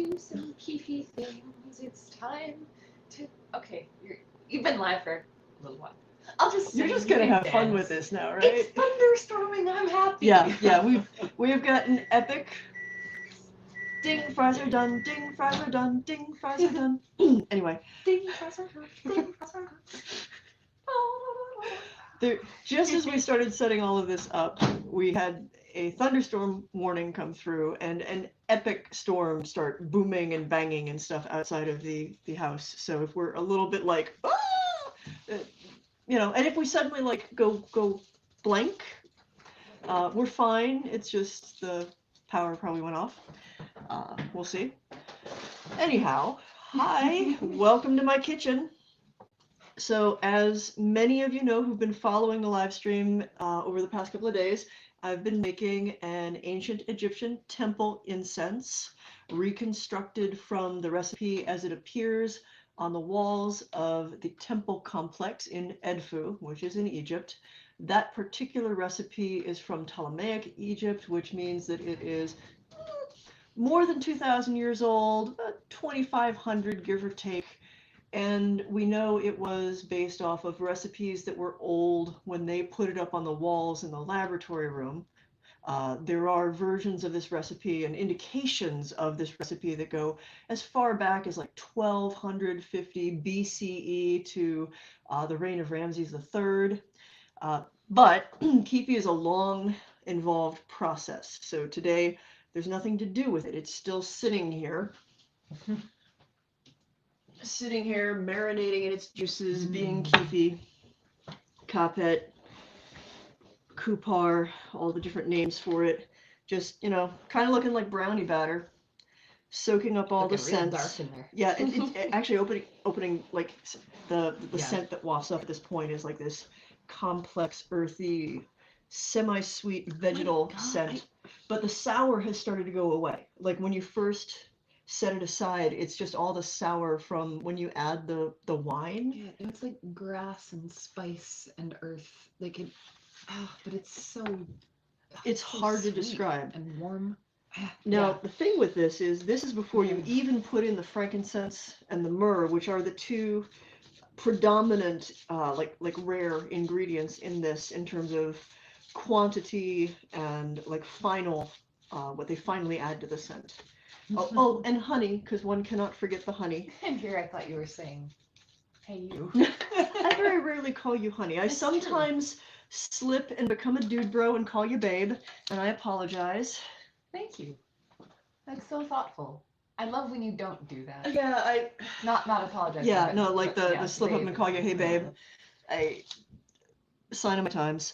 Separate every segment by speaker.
Speaker 1: do some kyphi things. It's time to. Okay, you've been live for a little while. I'll just.
Speaker 2: You're just gonna have fun with this now, right?
Speaker 1: It's thunderstorming. I'm happy.
Speaker 2: Yeah. We've got an epic. Ding, fries are done. Ding, fries are done. Ding, fries are done. Anyway.
Speaker 1: Ding, fries are done. Ding, fries are done.
Speaker 2: Just as we started setting all of this up, we had a thunderstorm warning come through and an epic storm start booming and banging and stuff outside of the house. So if we're a little bit like, and if we suddenly like go blank, we're fine. It's just the power probably went off. We'll see. Anyhow, hi, welcome to my kitchen. So as many of you know who've been following the live stream over the past couple of days, I've been making an ancient Egyptian temple incense reconstructed from the recipe as it appears on the walls of the temple complex in Edfu, which is in Egypt. That particular recipe is from Ptolemaic Egypt, which means that it is more than 2,000 years old, 2,500 give or take. And we know it was based off of recipes that were old when they put it up on the walls in the laboratory room. There are versions of this recipe and indications of this recipe that go as far back as like 1250 BCE to the reign of Ramses III. But kyphi is a long, involved process. So today, there's nothing to do with it. It's still sitting here. Sitting here, marinating in its juices, being kyphi, kapet, kupar, all the different names for it. Just, kind of looking like brownie batter, soaking up all the scents.
Speaker 1: Dark in there.
Speaker 2: Yeah, it actually opening like the scent that wafts up at this point is like this complex, earthy, semi-sweet vegetal scent. But the sour has started to go away. Like when you first set it aside, it's just all the sour from when you add the wine.
Speaker 1: Yeah, it's like grass and spice and earth. Like it, but it's so.
Speaker 2: It's hard to describe.
Speaker 1: And warm.
Speaker 2: Now, the thing with this is before you even put in the frankincense and the myrrh, which are the two predominant, like rare ingredients in this in terms of quantity and like final, what they finally add to the scent. Oh, and honey, because one cannot forget the honey.
Speaker 1: And here I thought you were saying, hey, you.
Speaker 2: I very rarely call you honey. I sometimes slip and become a dude bro and call you babe, and I apologize.
Speaker 1: Thank you. That's so thoughtful. I love when you don't do that.
Speaker 2: Yeah, I...
Speaker 1: Not apologize.
Speaker 2: Yeah, no, like the slip up and call you hey babe. I... Sign of my times.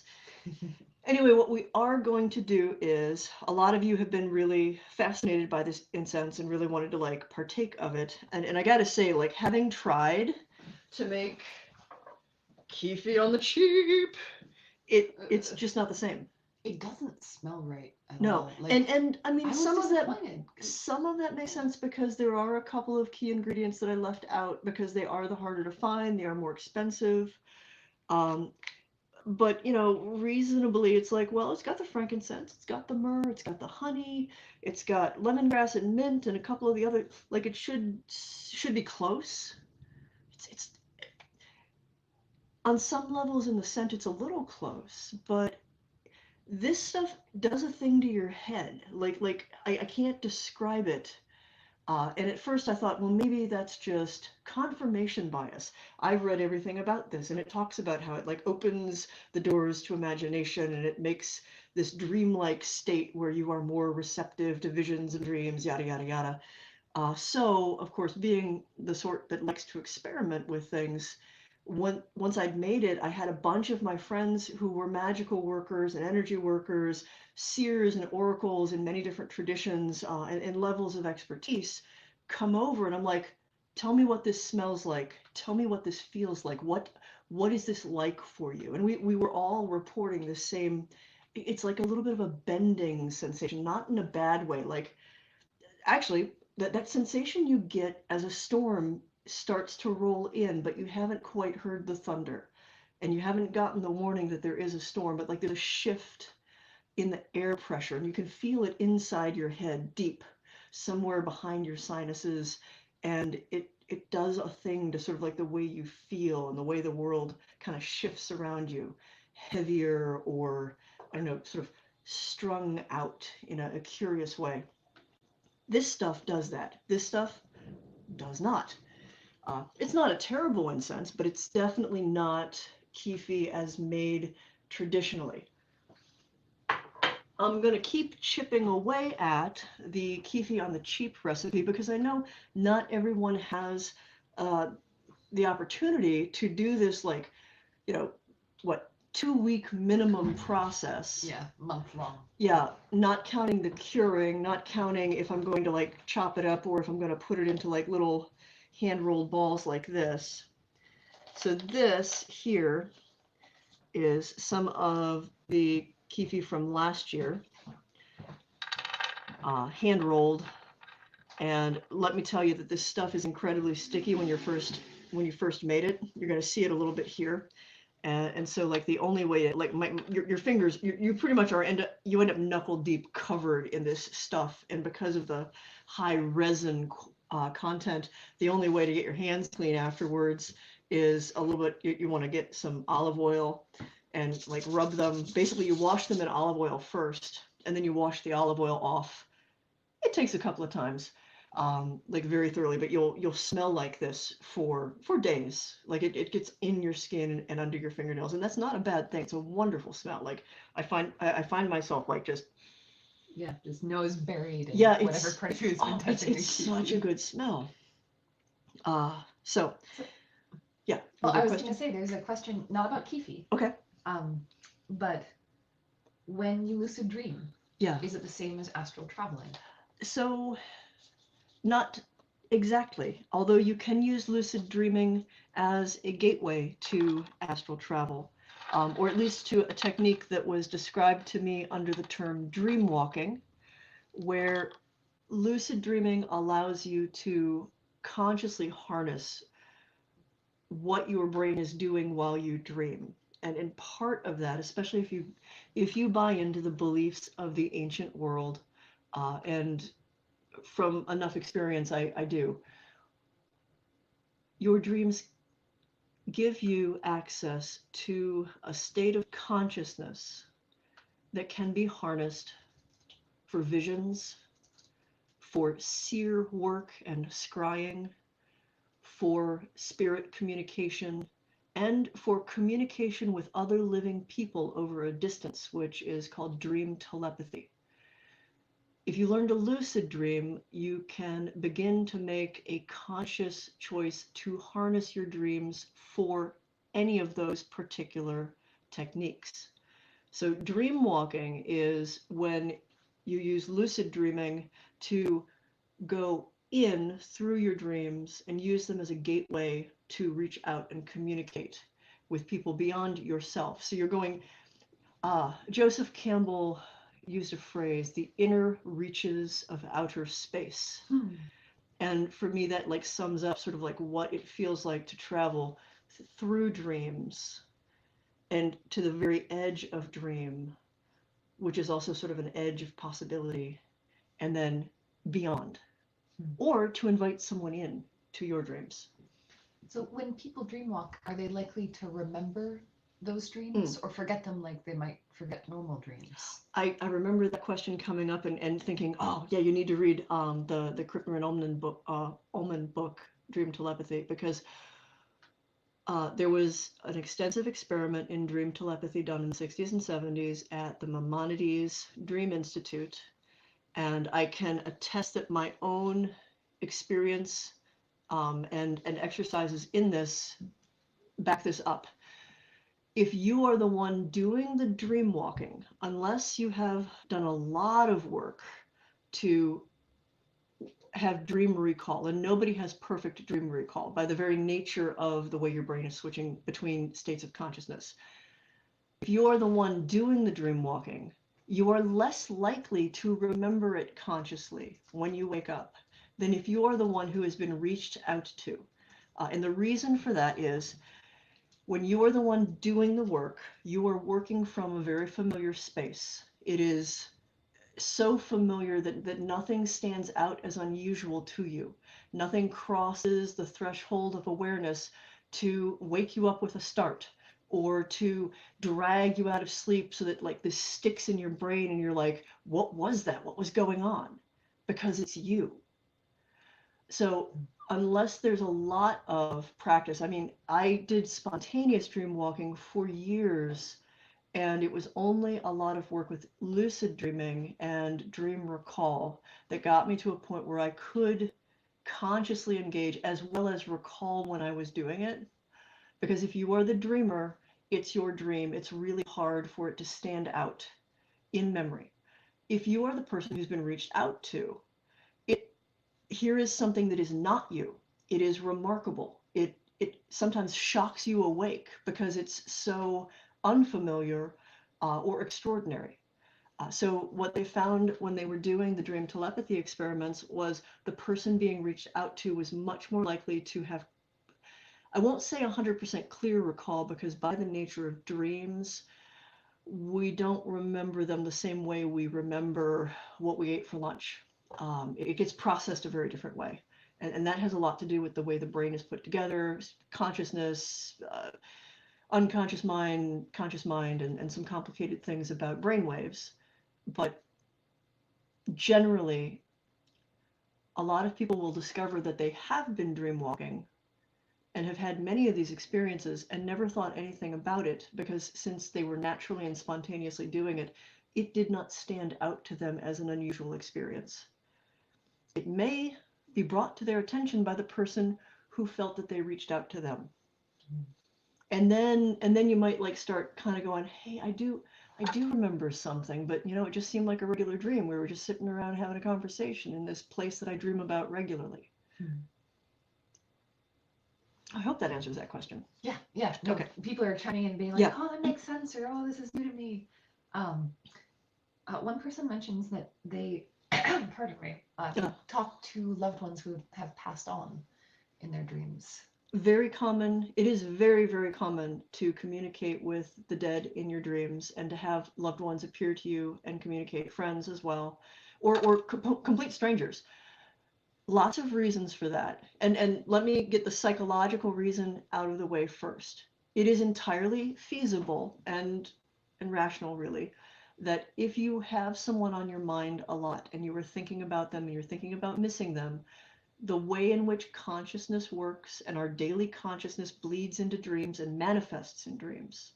Speaker 2: Anyway, what we are going to do is, a lot of you have been really fascinated by this incense and really wanted to like partake of it. And I gotta say, like having tried to make kyphi on the cheap, it's just not the same.
Speaker 1: It doesn't smell right at
Speaker 2: all.
Speaker 1: No,
Speaker 2: like, and I mean some of that makes sense because there are a couple of key ingredients that I left out because they are the harder to find, they are more expensive. But reasonably, it's like, well, it's got the frankincense, it's got the myrrh, it's got the honey, it's got lemongrass and mint, and a couple of the other. Like it should be close. It's on some levels in the scent, it's a little close, but this stuff does a thing to your head. Like I can't describe it. And at first I thought, well, maybe that's just confirmation bias. I've read everything about this, and it talks about how it like opens the doors to imagination, and it makes this dreamlike state where you are more receptive to visions and dreams, yada, yada, yada. So, of course, being the sort that likes to experiment with things, once I'd made it, I had a bunch of my friends who were magical workers and energy workers, seers and oracles in many different traditions and levels of expertise come over, and I'm like, tell me what this smells like. Tell me what this feels like. What is this like for you? And we were all reporting the same. It's like a little bit of a bending sensation, not in a bad way. Like, actually, that sensation you get as a storm starts to roll in, but you haven't quite heard the thunder and you haven't gotten the warning that there is a storm, but like there's a shift in the air pressure and you can feel it inside your head deep. somewhere behind your sinuses, and it does a thing to sort of like the way you feel and the way the world kind of shifts around you, heavier or, I don't know, sort of strung out in a curious way. This stuff does that. This stuff does not. It's not a terrible incense, but it's definitely not kyphi as made traditionally. I'm going to keep chipping away at the kyphi on the cheap recipe because I know not everyone has the opportunity to do this, like, what, 2-week minimum process.
Speaker 1: Yeah, month long.
Speaker 2: Yeah, not counting the curing, not counting if I'm going to like chop it up or if I'm going to put it into like little hand rolled balls like this. So this here is some of the kyphi from last year, hand rolled. And let me tell you that this stuff is incredibly sticky when you first made it. You're going to see it a little bit here. And so like the only way it, like your fingers, you pretty much you end up knuckle deep covered in this stuff. And because of the high resin content, the only way to get your hands clean afterwards is a little bit, you want to get some olive oil and like rub them. Basically you wash them in olive oil first, and then you wash the olive oil off. It takes a couple of times. Like very thoroughly, but you'll smell like this for days. Like it gets in your skin and under your fingernails, and that's not a bad thing. It's a wonderful smell. Like I find myself like just
Speaker 1: nose buried in
Speaker 2: yeah,
Speaker 1: whatever perfume's been touching.
Speaker 2: It's such a good smell. So yeah.
Speaker 1: Well, I was going to say there's a question not about kyphi.
Speaker 2: Okay.
Speaker 1: But when you lucid dream,
Speaker 2: yeah,
Speaker 1: is it the same as astral traveling?
Speaker 2: So not exactly, although you can use lucid dreaming as a gateway to astral travel, or at least to a technique that was described to me under the term dreamwalking, where lucid dreaming allows you to consciously harness what your brain is doing while you dream. And in part of that, especially if you buy into the beliefs of the ancient world, and from enough experience, I do. Your dreams give you access to a state of consciousness that can be harnessed for visions, for seer work and scrying, for spirit communication, and for communication with other living people over a distance, which is called dream telepathy. If you learn to lucid dream, you can begin to make a conscious choice to harness your dreams for any of those particular techniques. So dreamwalking is when you use lucid dreaming to go in through your dreams and use them as a gateway to reach out and communicate with people beyond yourself. So you're going, Joseph Campbell used a phrase, the inner reaches of outer space. And for me, that like sums up sort of like what it feels like to travel through dreams and to the very edge of dream, which is also sort of an edge of possibility, and then beyond, or to invite someone in to your dreams.
Speaker 1: So when people dreamwalk, are they likely to remember those dreams or forget them like they might forget normal dreams?
Speaker 2: I remember that question coming up and thinking, oh yeah, you need to read the Krippner and Ullman book, Dream Telepathy, because there was an extensive experiment in dream telepathy done in the 60s and 70s at the Maimonides Dream Institute, and I can attest that my own experience and exercises in this back this up. If you are the one doing the dream walking, unless you have done a lot of work to have dream recall, and nobody has perfect dream recall by the very nature of the way your brain is switching between states of consciousness. If you are the one doing the dream walking, you are less likely to remember it consciously when you wake up than if you are the one who has been reached out to. And the reason for that is, when you are the one doing the work, you are working from a very familiar space. It is so familiar that nothing stands out as unusual to you. Nothing crosses the threshold of awareness to wake you up with a start or to drag you out of sleep so that like this sticks in your brain and you're like, what was that? What was going on? Because it's you. So unless there's a lot of practice, I mean, I did spontaneous dream walking for years, and it was only a lot of work with lucid dreaming and dream recall that got me to a point where I could consciously engage as well as recall when I was doing it. Because if you are the dreamer, it's your dream. It's really hard for it to stand out in memory. If you are the person who's been reached out to, here is something that is not you. It is remarkable. It sometimes shocks you awake because it's so unfamiliar or extraordinary. So what they found when they were doing the dream telepathy experiments was the person being reached out to was much more likely to have, I won't say 100% clear recall, because by the nature of dreams, we don't remember them the same way we remember what we ate for lunch. It gets processed a very different way. And that has a lot to do with the way the brain is put together, consciousness, unconscious mind, conscious mind, and some complicated things about brain waves. But generally, a lot of people will discover that they have been dreamwalking and have had many of these experiences and never thought anything about it, because since they were naturally and spontaneously doing it, it did not stand out to them as an unusual experience. It may be brought to their attention by the person who felt that they reached out to them. And then you might like start kind of going, hey, I do remember something, but you know, it just seemed like a regular dream. We were just sitting around having a conversation in this place that I dream about regularly. I hope that answers that question.
Speaker 1: Yeah. No,
Speaker 2: okay.
Speaker 1: People are chiming in and being like, oh, that makes sense, or oh, this is new to me. One person mentions that they, pardon me, talk to loved ones who have passed on in their dreams.
Speaker 2: Very common. It is very, very common to communicate with the dead in your dreams and to have loved ones appear to you and communicate, friends as well, or complete strangers. Lots of reasons for that. And let me get the psychological reason out of the way first. It is entirely feasible and rational, really, that if you have someone on your mind a lot and you are thinking about them and you're thinking about missing them, the way in which consciousness works and our daily consciousness bleeds into dreams and manifests in dreams.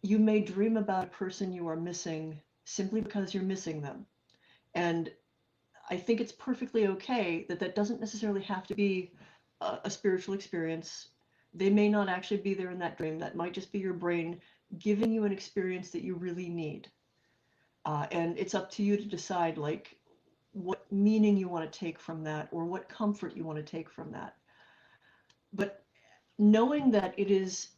Speaker 2: You may dream about a person you are missing simply because you're missing them. And I think it's perfectly okay that doesn't necessarily have to be a spiritual experience. They may not actually be there in that dream. That might just be your brain giving you an experience that you really need. And it's up to you to decide like what meaning you want to take from that or what comfort you want to take from that. But knowing that it is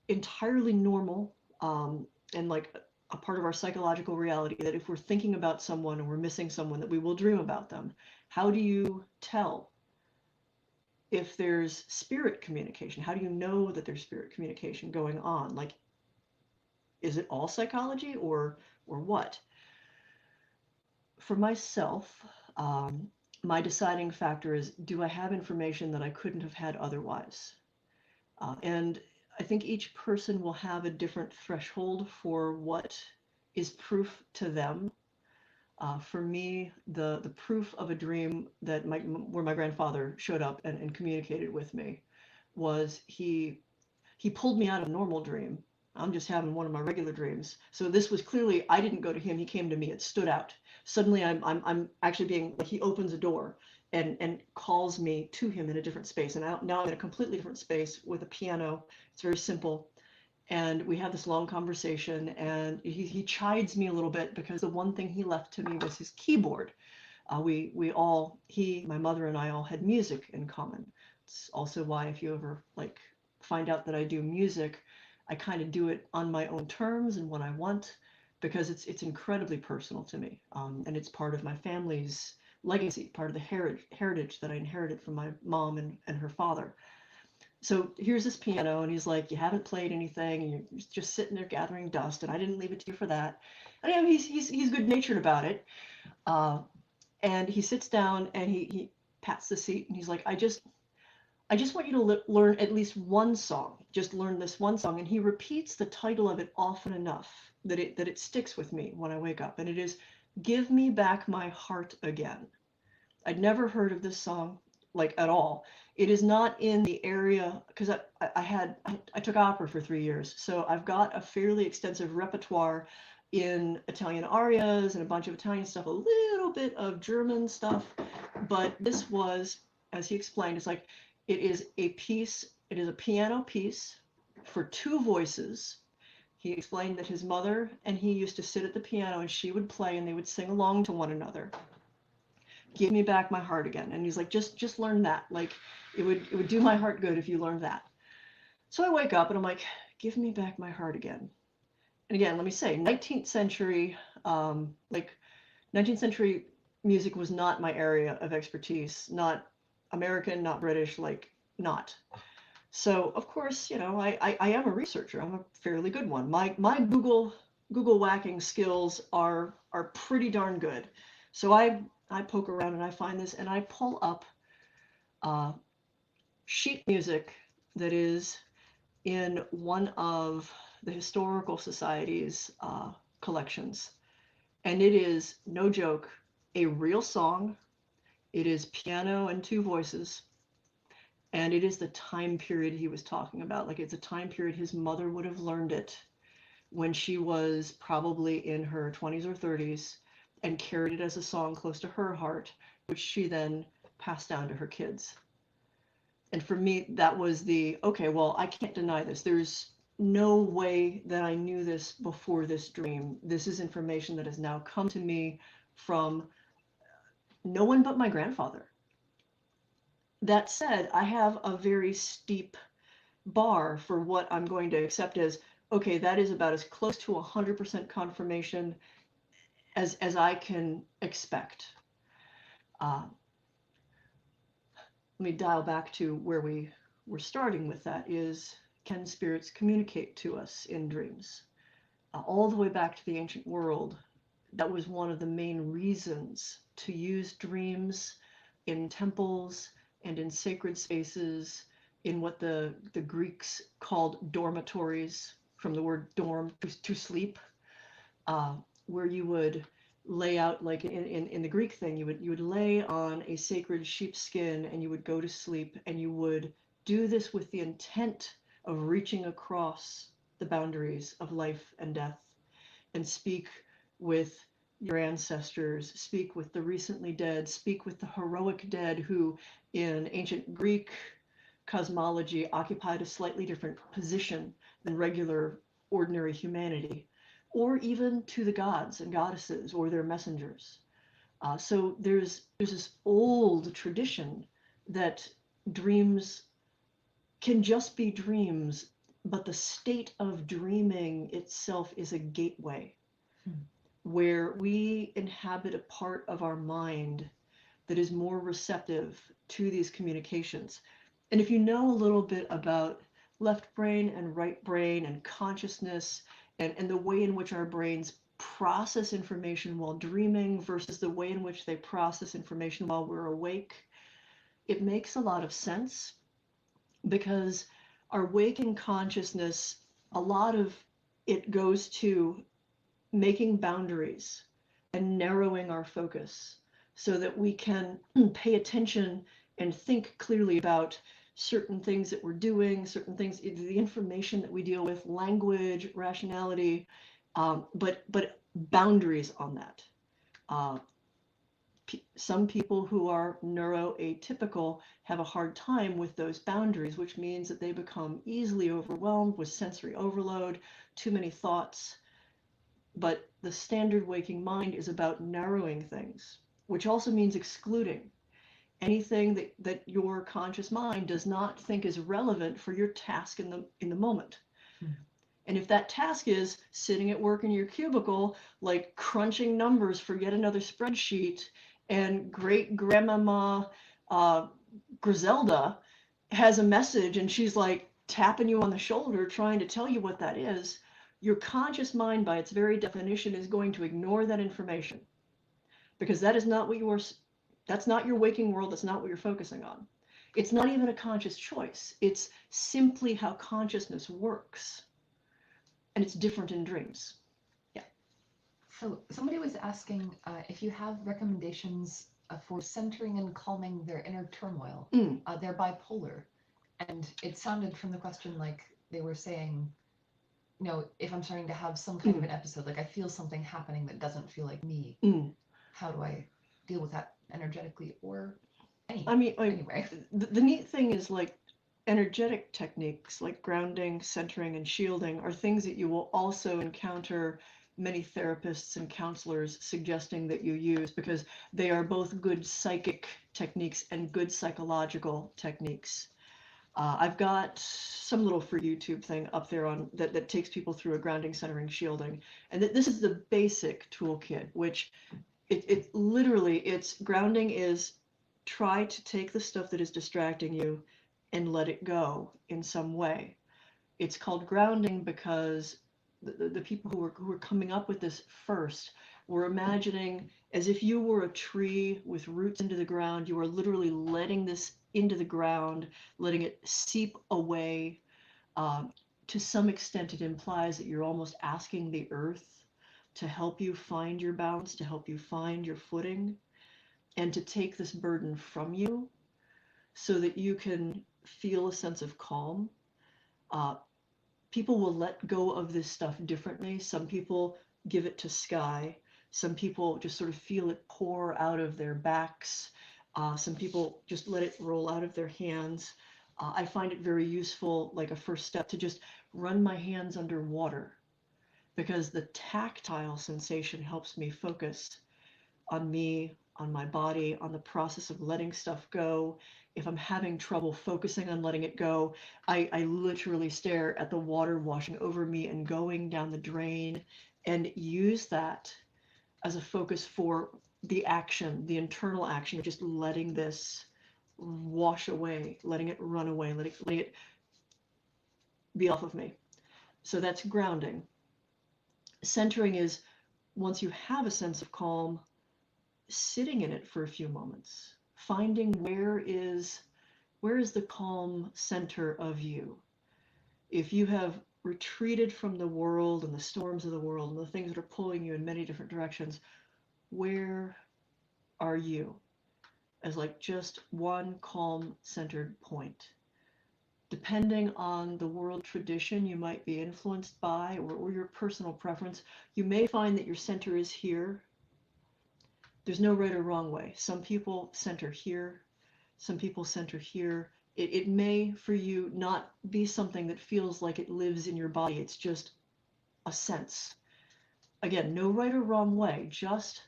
Speaker 2: entirely normal and like a part of our psychological reality, that if we're thinking about someone and we're missing someone, that we will dream about them. How do you tell if there's spirit communication? How do you know that there's spirit communication going on? Like, is it all psychology or what? For myself, my deciding factor is, do I have information that I couldn't have had otherwise? And I think each person will have a different threshold for what is proof to them. For me, the proof of a dream that where my grandfather showed up and communicated with me was he pulled me out of a normal dream. I'm just having one of my regular dreams. So this was clearly, I didn't go to him, he came to me, it stood out. Suddenly I'm actually being, like, he opens a door and calls me to him in a different space. And now I'm in a completely different space with a piano. It's very simple. And we have this long conversation, and he chides me a little bit because the one thing he left to me was his keyboard. We all, my mother and I all had music in common. It's also why if you ever like find out that I do music, I kind of do it on my own terms and what I want, because it's incredibly personal to me. And it's part of my family's legacy, part of the heritage that I inherited from my mom and her father. So here's this piano, and he's like, you haven't played anything, and you're just sitting there gathering dust, and I didn't leave it to you for that. And you know, he's good natured about it. And he sits down and he pats the seat, and he's like, I just want you to learn at least one song. Just learn this one song. And he repeats the title of it often enough that it sticks with me when I wake up. And it is "Give Me Back My Heart Again." I'd never heard of this song, like, at all. It is not in the area, because I took opera for 3 years, so I've got a fairly extensive repertoire in Italian arias and a bunch of Italian stuff, a little bit of German stuff, but this was, as he explained, it's like, it is a piano piece for 2 voices. He explained that his mother and he used to sit at the piano, and she would play, and they would sing along to one another. Give me back my heart again. And he's like, just learn that. Like, it would do my heart good if you learned that. So I wake up and I'm like, give me back my heart again. And again, let me say, 19th century, 19th century music was not my area of expertise, not American, not British, like, not. So of course, you know, I am a researcher. I'm a fairly good one. My Google whacking skills are pretty darn good. So I poke around and I find this, and I pull up sheet music that is in one of the Historical Society's collections. And it is, no joke, a real song. It is piano and 2 voices. And it is the time period he was talking about. Like, it's a time period his mother would have learned it when she was probably in her 20s or 30s, and carried it as a song close to her heart, which she then passed down to her kids. And for me, that was the, okay, well, I can't deny this. There's no way that I knew this before this dream. This is information that has now come to me from no one but my grandfather. That said, I have a very steep bar for what I'm going to accept as, okay, that is about as close to 100% confirmation as I can expect. Let me dial back to where we were starting with that is, can spirits communicate to us in dreams? All the way back to the ancient world, that was one of the main reasons to use dreams in temples and in sacred spaces, in what the Greeks called dormitories, from the word dorm, to sleep, where you would lay out, like in the Greek thing, you would lay on a sacred sheepskin and you would go to sleep, and you would do this with the intent of reaching across the boundaries of life and death, and speak with your ancestors, speak with the recently dead, speak with the heroic dead who in ancient Greek cosmology occupied a slightly different position than regular ordinary humanity, or even to the gods and goddesses or their messengers. So there's this old tradition that dreams can just be dreams, but the state of dreaming itself is a gateway where we inhabit a part of our mind that is more receptive to these communications. And if you know a little bit about left brain and right brain and consciousness, and the way in which our brains process information while dreaming versus the way in which they process information while we're awake, it makes a lot of sense, because our waking consciousness, a lot of it goes to making boundaries and narrowing our focus so that we can pay attention and think clearly about certain things that we're doing, certain things, the information that we deal with, language, rationality, but boundaries on that. Some people who are neuroatypical have a hard time with those boundaries, which means that they become easily overwhelmed with sensory overload, too many thoughts. But the standard waking mind is about narrowing things, which also means excluding anything that your conscious mind does not think is relevant for your task in the moment. And if that task is sitting at work in your cubicle, like crunching numbers for yet another spreadsheet, and great grandmama Griselda has a message and she's like tapping you on the shoulder, trying to tell you what that is, your conscious mind, by its very definition, is going to ignore that information because that is not what that's not your waking world. That's not what you're focusing on. It's not even a conscious choice. It's simply how consciousness works. And it's different in dreams. Yeah.
Speaker 1: So somebody was asking if you have recommendations for centering and calming their inner turmoil. They're bipolar. And it sounded from the question like they were saying, you know, if I'm starting to have some kind of an episode, like I feel something happening that doesn't feel like me, how do I deal with that energetically or anyway?
Speaker 2: The neat thing is like energetic techniques like grounding, centering, and shielding are things that you will also encounter many therapists and counselors suggesting that you use because they are both good psychic techniques and good psychological techniques. I've got some little free YouTube thing up there on that takes people through a grounding, centering, shielding, and this is the basic toolkit, which it literally, it's grounding is try to take the stuff that is distracting you and let it go in some way. It's called grounding because the people who were coming up with this first were imagining as if you were a tree with roots into the ground. You are literally letting this into the ground, letting it seep away. To some extent, it implies that you're almost asking the earth to help you find your balance, to help you find your footing, and to take this burden from you so that you can feel a sense of calm. People will let go of this stuff differently. Some people give it to sky. Some people just sort of feel it pour out of their backs. Some people just let it roll out of their hands. I find it very useful, like a first step, to just run my hands under water because the tactile sensation helps me focus on me, on my body, on the process of letting stuff go. If I'm having trouble focusing on letting it go, I literally stare at the water washing over me and going down the drain and use that as a focus for the action, the internal action of just letting this wash away, letting it run away, letting it be off of me. So that's grounding. Centering is once you have a sense of calm, sitting in it for a few moments, finding where is the calm center of you. If you have retreated from the world and the storms of the world and the things that are pulling you in many different directions, where are you? As like just one calm centered point. Depending on the world tradition you might be influenced by or your personal preference, you may find that your center is here. There's no right or wrong way. Some people center here, some people center here. It may, for you, not be something that feels like it lives in your body. It's just a sense. Again, no right or wrong way. Just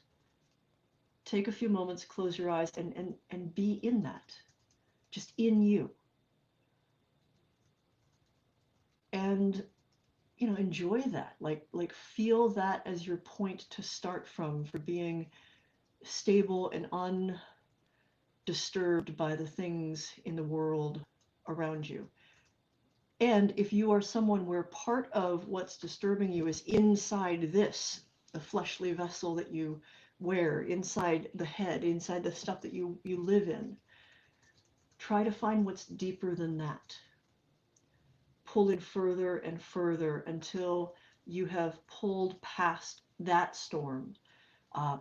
Speaker 2: take a few moments, close your eyes, and be in that. Just in you. And, enjoy that. Like feel that as your point to start from for being stable and undisturbed by the things in the world around you. And if you are someone where part of what's disturbing you is inside this, the fleshly vessel that you wear, inside the head, inside the stuff that you live in, try to find what's deeper than that. Pull it further and further until you have pulled past that storm.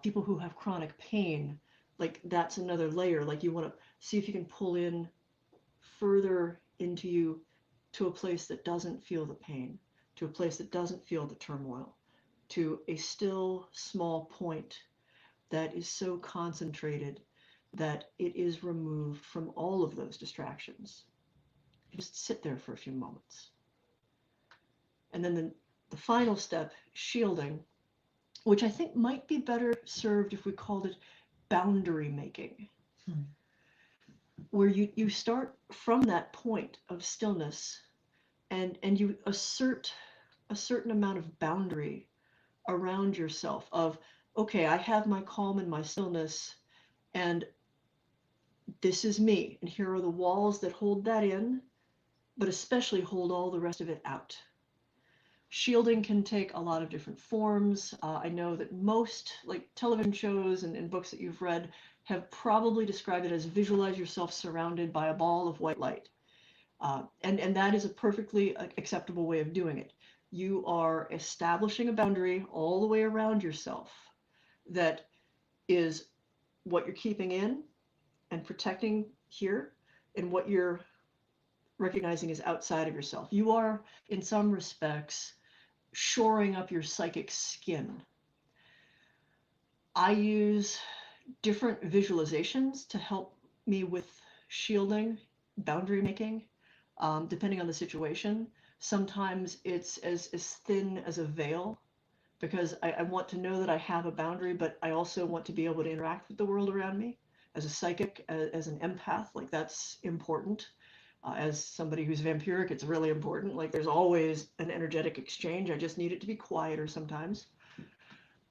Speaker 2: People who have chronic pain, like that's another layer. Like you want to see if you can pull in further into you to a place that doesn't feel the pain, to a place that doesn't feel the turmoil, to a still small point that is so concentrated that it is removed from all of those distractions. Just sit there for a few moments. And then the final step, shielding, which I think might be better served if we called it boundary making, where you start from that point of stillness and you assert a certain amount of boundary around yourself of, okay, I have my calm and my stillness, and this is me, and here are the walls that hold that in, but especially hold all the rest of it out. Shielding can take a lot of different forms. I know that most like television shows and books that you've read have probably described it as visualize yourself surrounded by a ball of white light. And that is a perfectly acceptable way of doing it. You are establishing a boundary all the way around yourself that is what you're keeping in and protecting here, and what you're recognizing is outside of yourself. You are, in some respects, shoring up your psychic skin. I use different visualizations to help me with shielding, boundary making, depending on the situation. Sometimes it's as thin as a veil, because I want to know that I have a boundary, but I also want to be able to interact with the world around me. As a psychic, as an empath, like that's important. As somebody who's vampiric, it's really important. Like there's always an energetic exchange. I just need it to be quieter sometimes.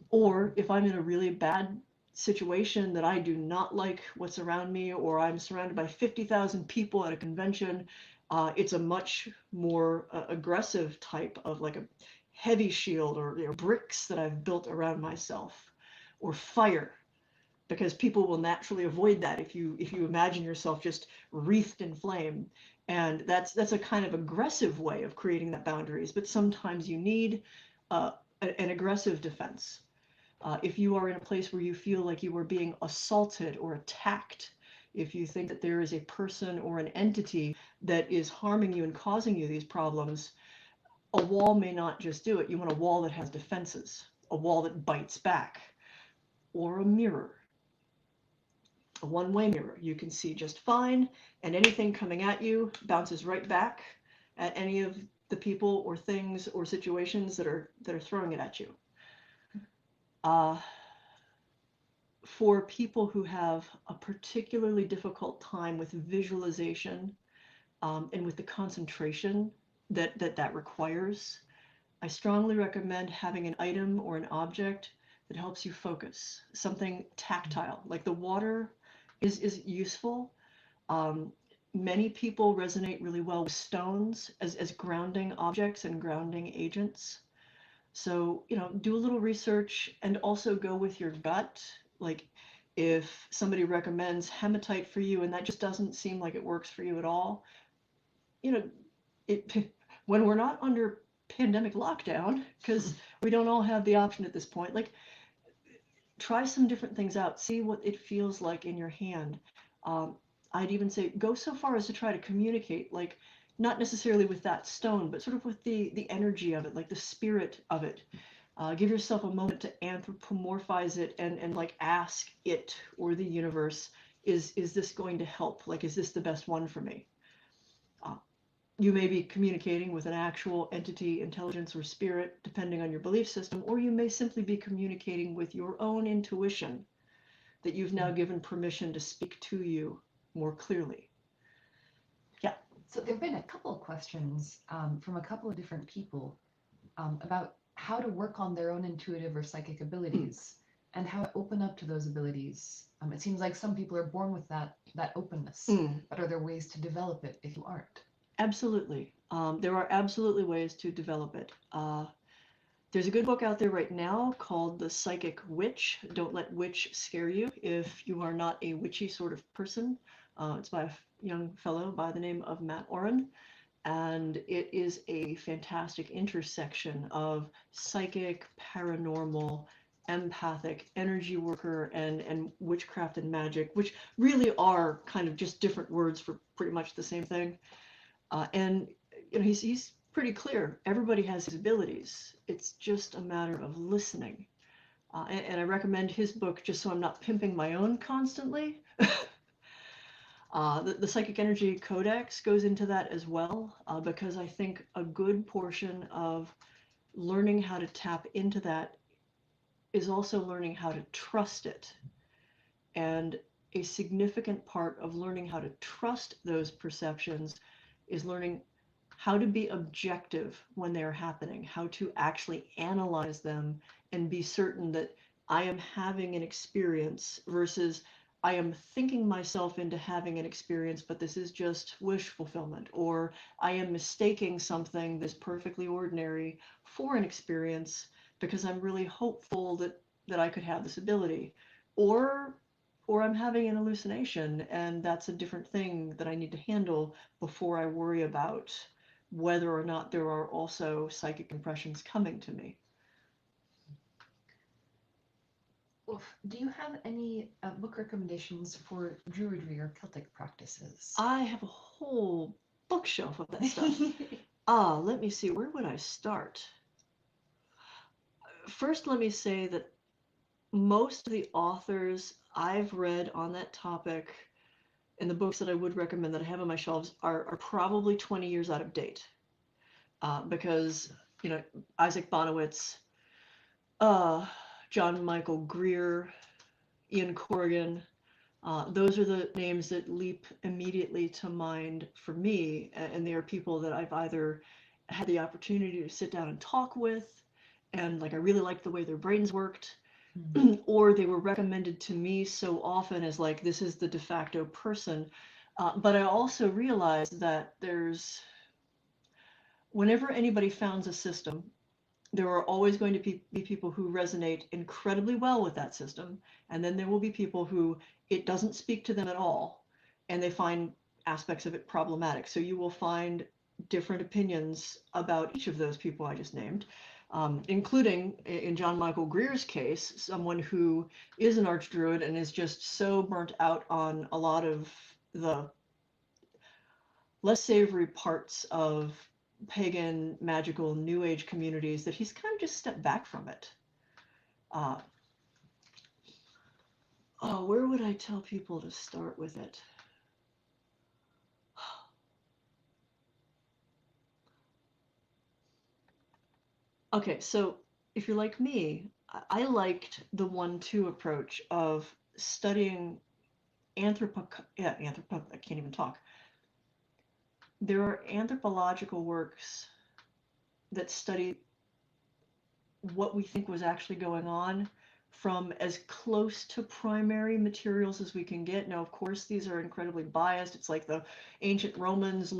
Speaker 2: Or if I'm in a really bad situation that I do not like what's around me, or I'm surrounded by 50,000 people at a convention, it's a much more aggressive type of like a heavy shield, or bricks that I've built around myself, or fire, because people will naturally avoid that if you imagine yourself just wreathed in flame. And that's a kind of aggressive way of creating that boundaries, but sometimes you need an aggressive defense. If you are in a place where you feel like you are being assaulted or attacked, if you think that there is a person or an entity that is harming you and causing you these problems, a wall may not just do it. You want a wall that has defenses, a wall that bites back, or a mirror. A one-way mirror. You can see just fine, and anything coming at you bounces right back at any of the people or things or situations that are throwing it at you. For people who have a particularly difficult time with visualization and with the concentration that requires, I strongly recommend having an item or an object that helps you focus. Something tactile, like the water is useful. Many people resonate really well with stones as grounding objects and grounding agents. So, do a little research and also go with your gut. Like if somebody recommends hematite for you and that just doesn't seem like it works for you at all, when we're not under pandemic lockdown, because we don't all have the option at this point, like try some different things out, see what it feels like in your hand. I'd even say go so far as to try to communicate, like not necessarily with that stone, but sort of with the energy of it, like the spirit of it. Give yourself a moment to anthropomorphize it and like ask it or the universe, is this going to help? Like, is this the best one for me? You may be communicating with an actual entity, intelligence, or spirit, depending on your belief system, or you may simply be communicating with your own intuition that you've now given permission to speak to you more clearly. Yeah.
Speaker 1: So there have been a couple of questions from a couple of different people about how to work on their own intuitive or psychic abilities and how to open up to those abilities. It seems like some people are born with that openness, but are there ways to develop it if you aren't?
Speaker 2: Absolutely. There are absolutely ways to develop it. There's a good book out there right now called The Psychic Witch. Don't let witch scare you if you are not a witchy sort of person. It's by a young fellow by the name of Matt Oren. And it is a fantastic intersection of psychic, paranormal, empathic, energy worker, and witchcraft and magic, which really are kind of just different words for pretty much the same thing. And he's pretty clear. Everybody has his abilities. It's just a matter of listening. And I recommend his book just so I'm not pimping my own constantly. The Psychic Energy Codex goes into that as well, because I think a good portion of learning how to tap into that is also learning how to trust it. And a significant part of learning how to trust those perceptions is learning how to be objective when they're happening, how to actually analyze them and be certain that I am having an experience versus I am thinking myself into having an experience, but this is just wish fulfillment, or I am mistaking something that's perfectly ordinary for an experience because I'm really hopeful that I could have this ability, or I'm having an hallucination, and that's a different thing that I need to handle before I worry about whether or not there are also psychic impressions coming to me.
Speaker 1: Do you have any book recommendations for Druidry or Celtic practices?
Speaker 2: I have a whole bookshelf of that stuff. Let me see, where would I start? First, let me say that most of the authors I've read on that topic and the books that I would recommend that I have on my shelves are probably 20 years out of date. Because, Isaac Bonowitz, John Michael Greer, Ian Corrigan, those are the names that leap immediately to mind for me, and they are people that I've either had the opportunity to sit down and talk with, and I really liked the way their brains worked, or they were recommended to me so often as this is the de facto person. But I also realized that whenever anybody founds a system, there are always going to be people who resonate incredibly well with that system, and then there will be people who it doesn't speak to them at all, and they find aspects of it problematic. So you will find different opinions about each of those people I just named, including, in John Michael Greer's case, someone who is an archdruid and is just so burnt out on a lot of the less savory parts of pagan, magical, new age communities that he's kind of just stepped back from it. Where would I tell people to start with it? Okay, so if you're like me, I liked the 1-2 approach of studying I can't even talk. There are anthropological works that study what we think was actually going on from as close to primary materials as we can get. Now, of course, these are incredibly biased. It's like the ancient Romans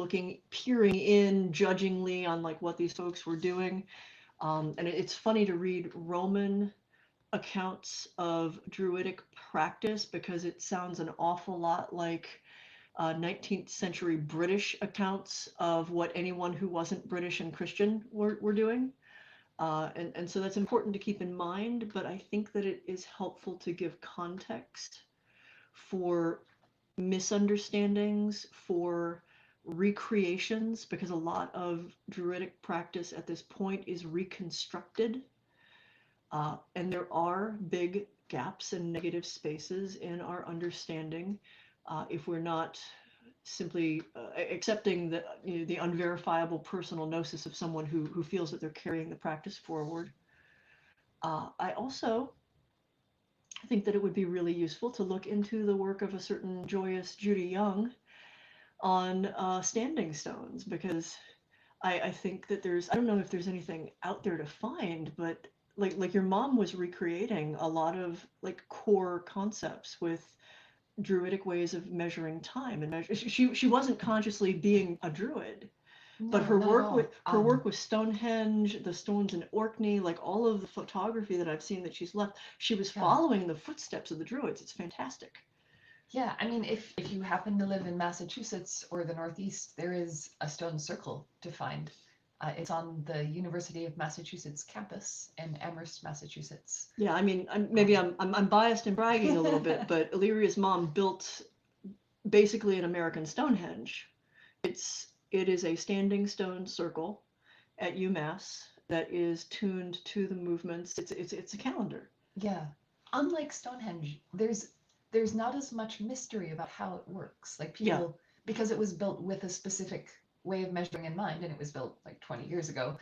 Speaker 2: peering in judgingly on what these folks were doing. And it's funny to read Roman accounts of Druidic practice because it sounds an awful lot like 19th century British accounts of what anyone who wasn't British and Christian were doing. And so that's important to keep in mind, but I think that it is helpful to give context for misunderstandings, for recreations, because a lot of Druidic practice at this point is reconstructed. And there are big gaps and negative spaces in our understanding if we're not simply accepting the unverifiable personal gnosis of someone who feels that they're carrying the practice forward. I also think that it would be really useful to look into the work of a certain Joyous Judy Young on standing stones, because I think that I don't know if there's anything out there to find, but like your mom was recreating a lot of core concepts with Druidic ways of measuring time, and she wasn't consciously being a druid, but her work with Stonehenge, the stones in Orkney, all of the photography that I've seen that she's left, she was following the footsteps of the druids. It's fantastic.
Speaker 1: Yeah, I mean, if you happen to live in Massachusetts or the Northeast, there is a stone circle to find. It's on the University of Massachusetts campus in Amherst, Massachusetts.
Speaker 2: Yeah, I mean, I'm biased and bragging a little bit, but Illyria's mom built basically an American Stonehenge. It is a standing stone circle at UMass that is tuned to the movements. It's a calendar.
Speaker 1: Yeah, unlike Stonehenge, there's not as much mystery about how it works. Because it was built with a specific way of measuring in mind, and it was built 20 years ago,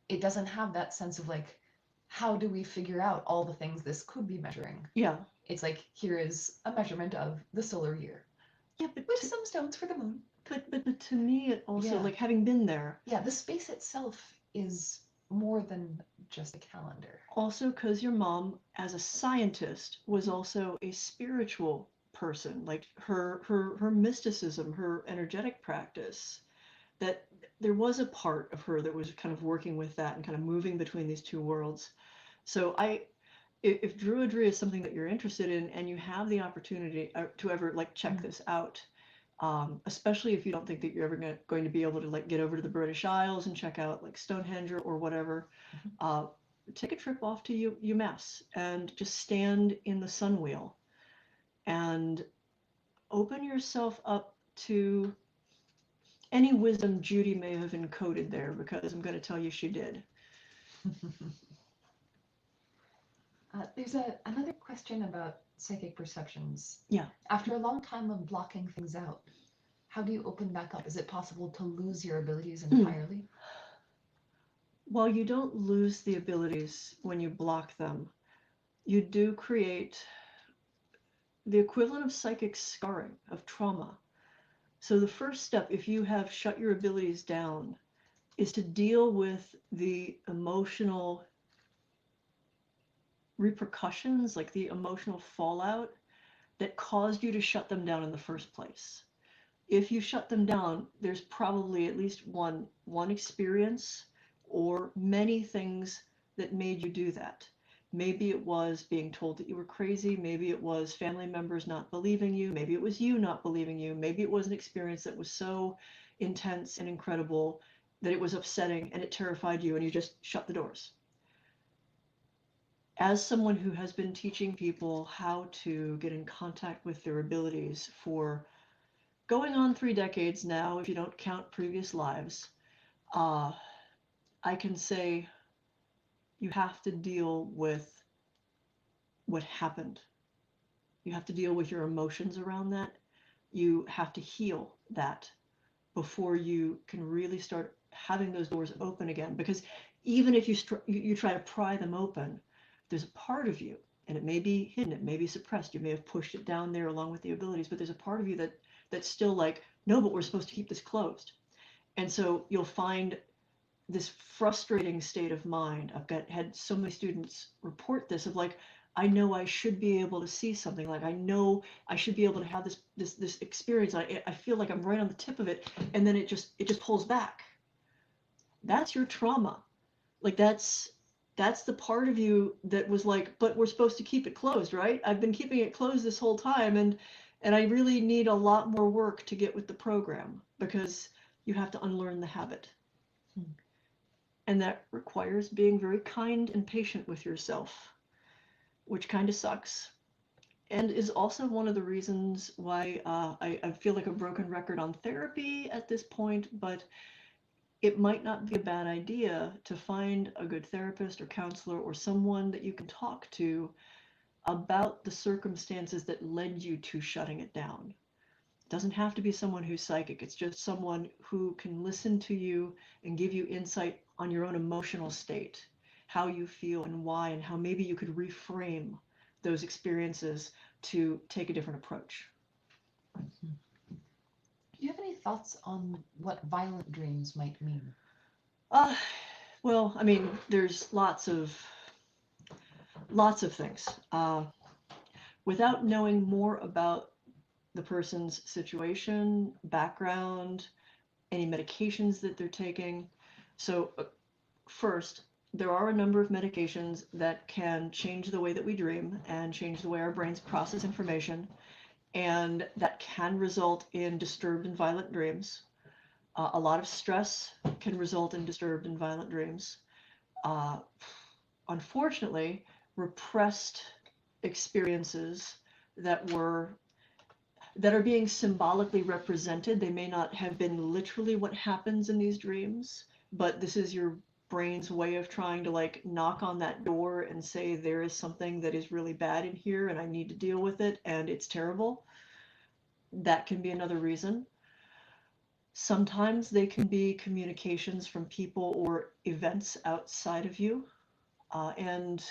Speaker 1: it doesn't have that sense of how do we figure out all the things this could be measuring.
Speaker 2: Yeah,
Speaker 1: it's here is a measurement of the solar year, but with some stones for the moon.
Speaker 2: But to me, it also having been there,
Speaker 1: the space itself is more than just a calendar?
Speaker 2: Also, because your mom, as a scientist, was also a spiritual person. Like her mysticism, her energetic practice, that there was a part of her that was kind of working with that and kind of moving between these two worlds. So if Druidry is something that you're interested in and you have the opportunity to ever like check this out, especially if you don't think that you're ever going to be able to like get over to the British Isles and check out like Stonehenge or whatever, take a trip off to UMass and just stand in the sun wheel and open yourself up to any wisdom Judy may have encoded there, because I'm going to tell you she did.
Speaker 1: There's another question about psychic perceptions.
Speaker 2: Yeah.
Speaker 1: After a long time of blocking things out, how do you open back up? Is it possible to lose your abilities entirely?
Speaker 2: Well, you don't lose the abilities when you block them. You do create the equivalent of psychic scarring, of trauma. So the first step, if you have shut your abilities down, is to deal with the emotional repercussions, like the emotional fallout that caused you to shut them down in the first place. If you shut them down, there's probably at least one experience or many things that made you do that. Maybe it was being told that you were crazy. Maybe it was family members not believing you. Maybe it was you not believing you. Maybe it was an experience that was so intense and incredible that it was upsetting and it terrified you and you just shut the doors. As someone who has been teaching people how to get in contact with their abilities for going on 3 decades now, if you don't count previous lives, I can say you have to deal with what happened. You have to deal with your emotions around that. You have to heal that before you can really start having those doors open again. Because even if you try to pry them open, there's a part of you, and it may be hidden, it may be suppressed. You may have pushed it down there along with the abilities, but there's a part of you that's still like, no, but we're supposed to keep this closed. And so you'll find this frustrating state of mind. Had so many students report this, of like, I know I should be able to see something, like I know I should be able to have this experience. I feel like I'm right on the tip of it, and then it just pulls back. That's your trauma. Like that's the part of you that was like, but we're supposed to keep it closed, right? I've been keeping it closed this whole time, and I really need a lot more work to get with the program, because you have to unlearn the habit. And that requires being very kind and patient with yourself, which kind of sucks. And is also one of the reasons why I feel like a broken record on therapy at this point, but it might not be a bad idea to find a good therapist or counselor or someone that you can talk to about the circumstances that led you to shutting it down. It doesn't have to be someone who's psychic. It's just someone who can listen to you and give you insight on your own emotional state, how you feel and why, and how maybe you could reframe those experiences to take a different approach.
Speaker 1: Do you have any thoughts on what violent dreams might mean?
Speaker 2: Well, I mean, there's lots of things. Without knowing more about the person's situation, background, any medications that they're taking. So first, there are a number of medications that can change the way that we dream and change the way our brains process information, and that can result in disturbed and violent dreams. A lot of stress can result in disturbed and violent dreams. Unfortunately, repressed experiences that are being symbolically represented. They may not have been literally what happens in these dreams, but this is your brain's way of trying to like knock on that door and say, there is something that is really bad in here and I need to deal with it and it's terrible. That can be another reason. Sometimes they can be communications from people or events outside of you. And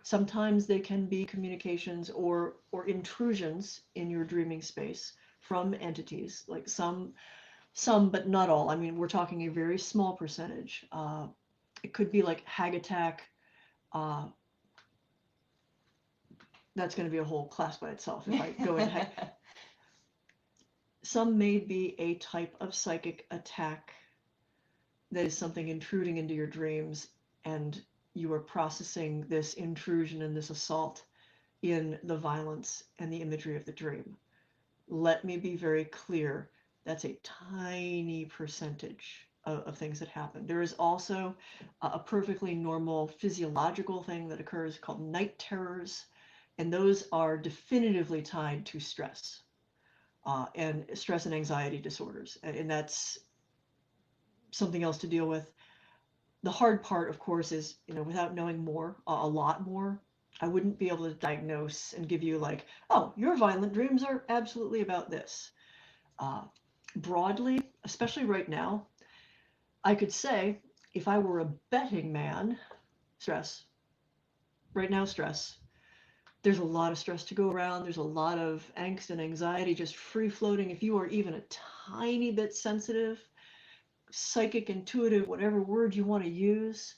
Speaker 2: sometimes they can be communications or intrusions in your dreaming space from entities, like some, but not all. I mean, we're talking a very small percentage. It could be like hag attack. That's going to be a whole class by itself if I go into hag. Some may be a type of psychic attack that is something intruding into your dreams, and you are processing this intrusion and this assault in the violence and the imagery of the dream. Let me be very clear, that's a tiny percentage of things that happen. There is also a perfectly normal physiological thing that occurs called night terrors, and those are definitively tied to stress and stress and anxiety disorders, and that's something else to deal with. The hard part, of course, is, without knowing more, a lot more, I wouldn't be able to diagnose and give you like, oh, your violent dreams are absolutely about this. Broadly, especially right now, I could say if I were a betting man, stress. Right now, stress. There's a lot of stress to go around. There's a lot of angst and anxiety just free floating. If you are even a tiny bit sensitive, psychic, intuitive, whatever word you want to use,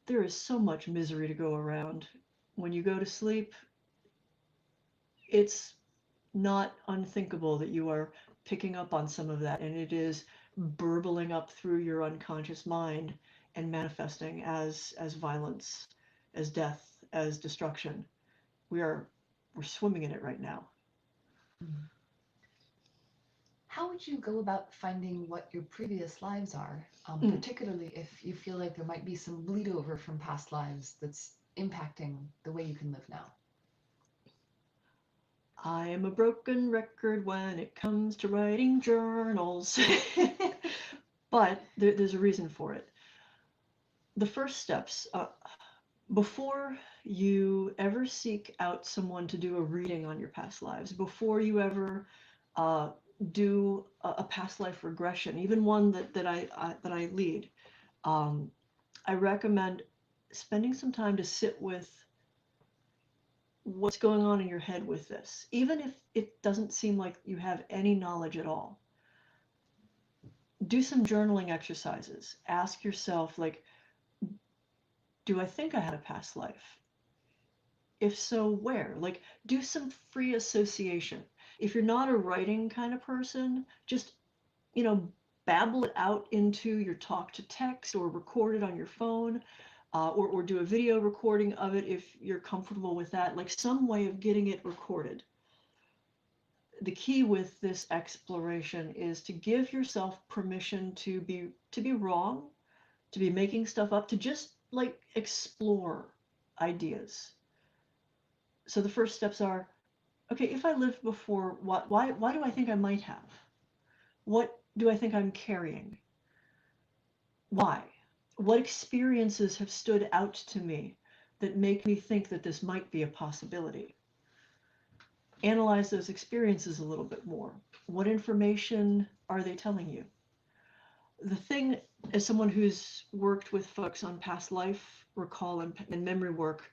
Speaker 2: there is so much misery to go around. When you go to sleep, it's not unthinkable that you are picking up on some of that, and it is burbling up through your unconscious mind and manifesting as violence, as death, as destruction. We're swimming in it right now.
Speaker 1: How would you go about finding what your previous lives are, particularly if you feel like there might be some bleed over from past lives that's impacting the way you can live now?
Speaker 2: I am a broken record when it comes to writing journals. But there's a reason for it. The first steps, before you ever seek out someone to do a reading on your past lives, before you ever do a past life regression, even one that I lead, I recommend spending some time to sit with what's going on in your head with this, even if it doesn't seem like you have any knowledge at all. Do some journaling exercises. Ask yourself, like, do I think I had a past life? If so, where? Like, do some free association. If you're not a writing kind of person, just, babble it out into your talk to text or record it on your phone, or do a video recording of it if you're comfortable with that, like some way of getting it recorded. The key with this exploration is to give yourself permission to be wrong, to be making stuff up, to just like explore ideas. So the first steps are, okay, if I lived before, why do I think I might have? What do I think I'm carrying? Why? What experiences have stood out to me that make me think that this might be a possibility? Analyze those experiences a little bit more. What information are they telling you? The thing, as someone who's worked with folks on past life recall and memory work,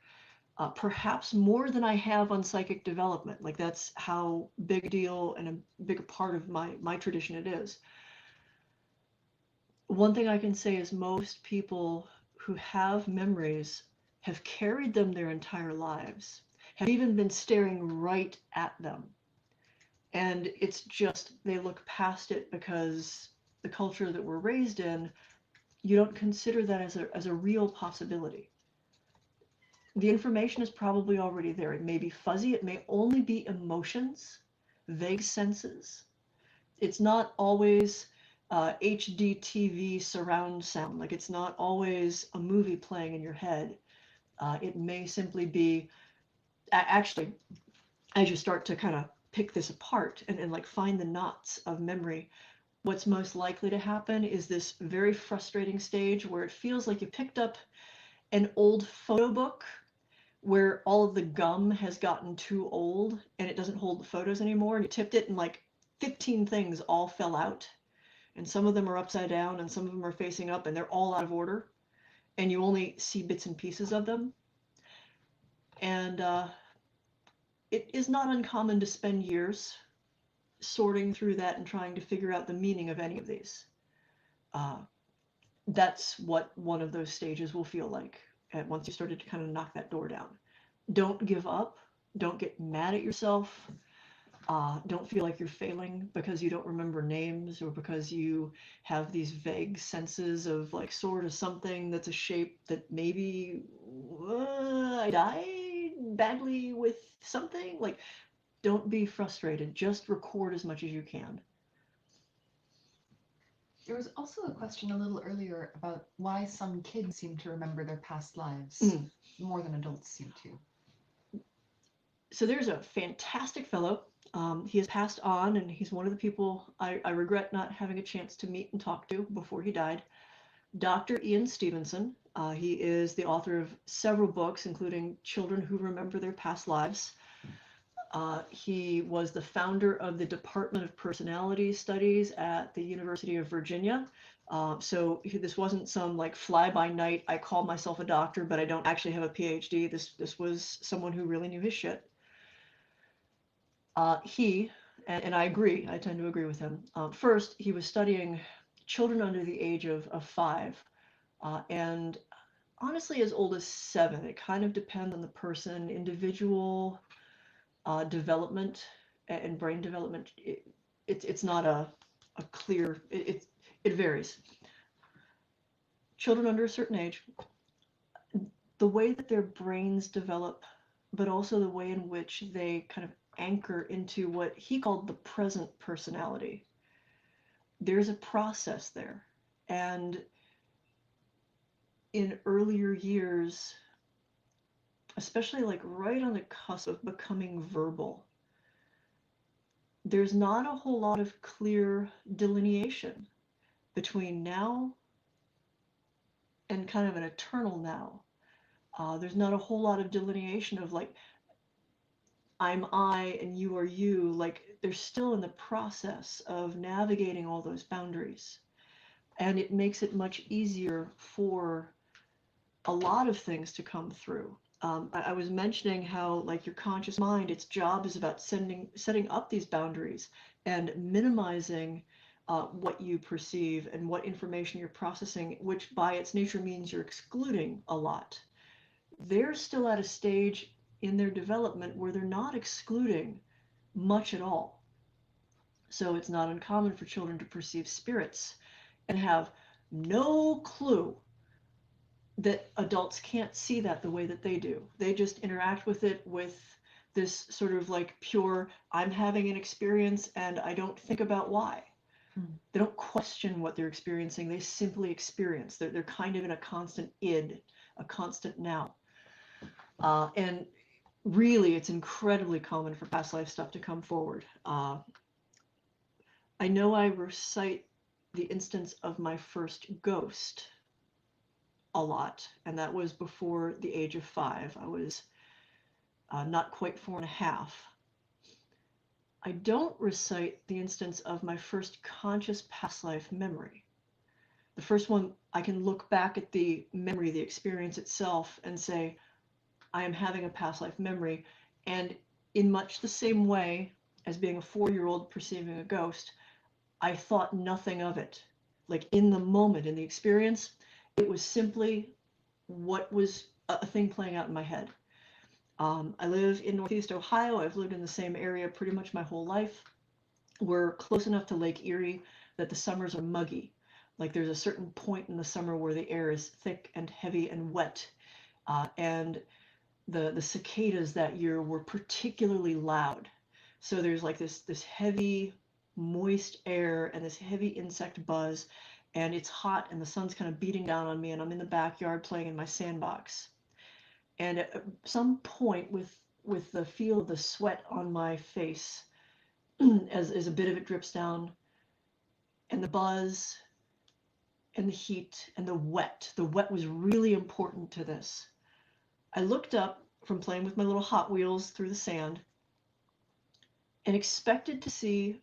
Speaker 2: perhaps more than I have on psychic development, like that's how big a deal and a big part of my tradition it is. One thing I can say is most people who have memories have carried them their entire lives, have even been staring right at them. And it's just, they look past it because the culture that we're raised in, you don't consider that as a real possibility. The information is probably already there. It may be fuzzy. It may only be emotions, vague senses. It's not always HD TV surround sound. Like, it's not always a movie playing in your head. It may simply be, actually, as you start to kind of pick this apart and like find the knots of memory, what's most likely to happen is this very frustrating stage where it feels like you picked up an old photo book where all of the gum has gotten too old and it doesn't hold the photos anymore, and you tipped it and like 15 things all fell out, and some of them are upside down and some of them are facing up and they're all out of order, and you only see bits and pieces of them. And it is not uncommon to spend years sorting through that and trying to figure out the meaning of any of these. that's what one of those stages will feel like. And once you started to kind of knock that door down, don't give up. Don't get mad at yourself. Don't feel like you're failing because you don't remember names or because you have these vague senses of like sort of something that's a shape that maybe I died badly with something. Like, don't be frustrated. Just record as much as you can.
Speaker 1: There was also a question a little earlier about why some kids seem to remember their past lives more than adults seem to.
Speaker 2: So there's a fantastic fellow. He has passed on, and he's one of the people I regret not having a chance to meet and talk to before he died. Dr. Ian Stevenson. He is the author of several books, including Children Who Remember Their Past Lives. He was the founder of the Department of Personality Studies at the University of Virginia. So this wasn't some like fly-by-night, I call myself a doctor, but I don't actually have a PhD. This was someone who really knew his shit. And I agree, I tend to agree with him. First, he was studying children under the age of 5, and honestly as old as 7. It kind of depends on the person, individual development and brain development. It's not a clear, it varies. Children under a certain age, the way that their brains develop, but also the way in which they kind of anchor into what he called the present personality. There's a process there. And in earlier years, especially like right on the cusp of becoming verbal, there's not a whole lot of clear delineation between now and kind of an eternal now. There's not a whole lot of delineation of like, I'm I and you are you. Like, they're still in the process of navigating all those boundaries. And it makes it much easier for a lot of things to come through. I was mentioning how like your conscious mind, its job is about setting up these boundaries and minimizing what you perceive and what information you're processing, which by its nature means you're excluding a lot. They're still at a stage in their development where they're not excluding much at all. So it's not uncommon for children to perceive spirits and have no clue that adults can't see that the way that they do. They just interact with it with this sort of like pure, I'm having an experience and I don't think about why. They don't question what they're experiencing. They simply experience. They're kind of in a constant id, a constant now. And really, it's incredibly common for past life stuff to come forward. I know I recite the instance of my first ghost a lot, and that was before the age of 5. I was not quite 4.5. I don't recite the instance of my first conscious past life memory. The first one, I can look back at the memory, the experience itself, and say, I am having a past life memory. And in much the same way as being a 4-year-old perceiving a ghost, I thought nothing of it. Like in the moment, in the experience, it was simply what was a thing playing out in my head. I live in Northeast Ohio. I've lived in the same area pretty much my whole life. We're close enough to Lake Erie that the summers are muggy. Like there's a certain point in the summer where the air is thick and heavy and wet. And the cicadas that year were particularly loud. So there's like this heavy, moist air and this heavy insect buzz. And it's hot and the sun's kind of beating down on me and I'm in the backyard playing in my sandbox. And at some point with the feel of the sweat on my face, as a bit of it drips down, and the buzz and the heat and the wet was really important to this. I looked up from playing with my little Hot Wheels through the sand and expected to see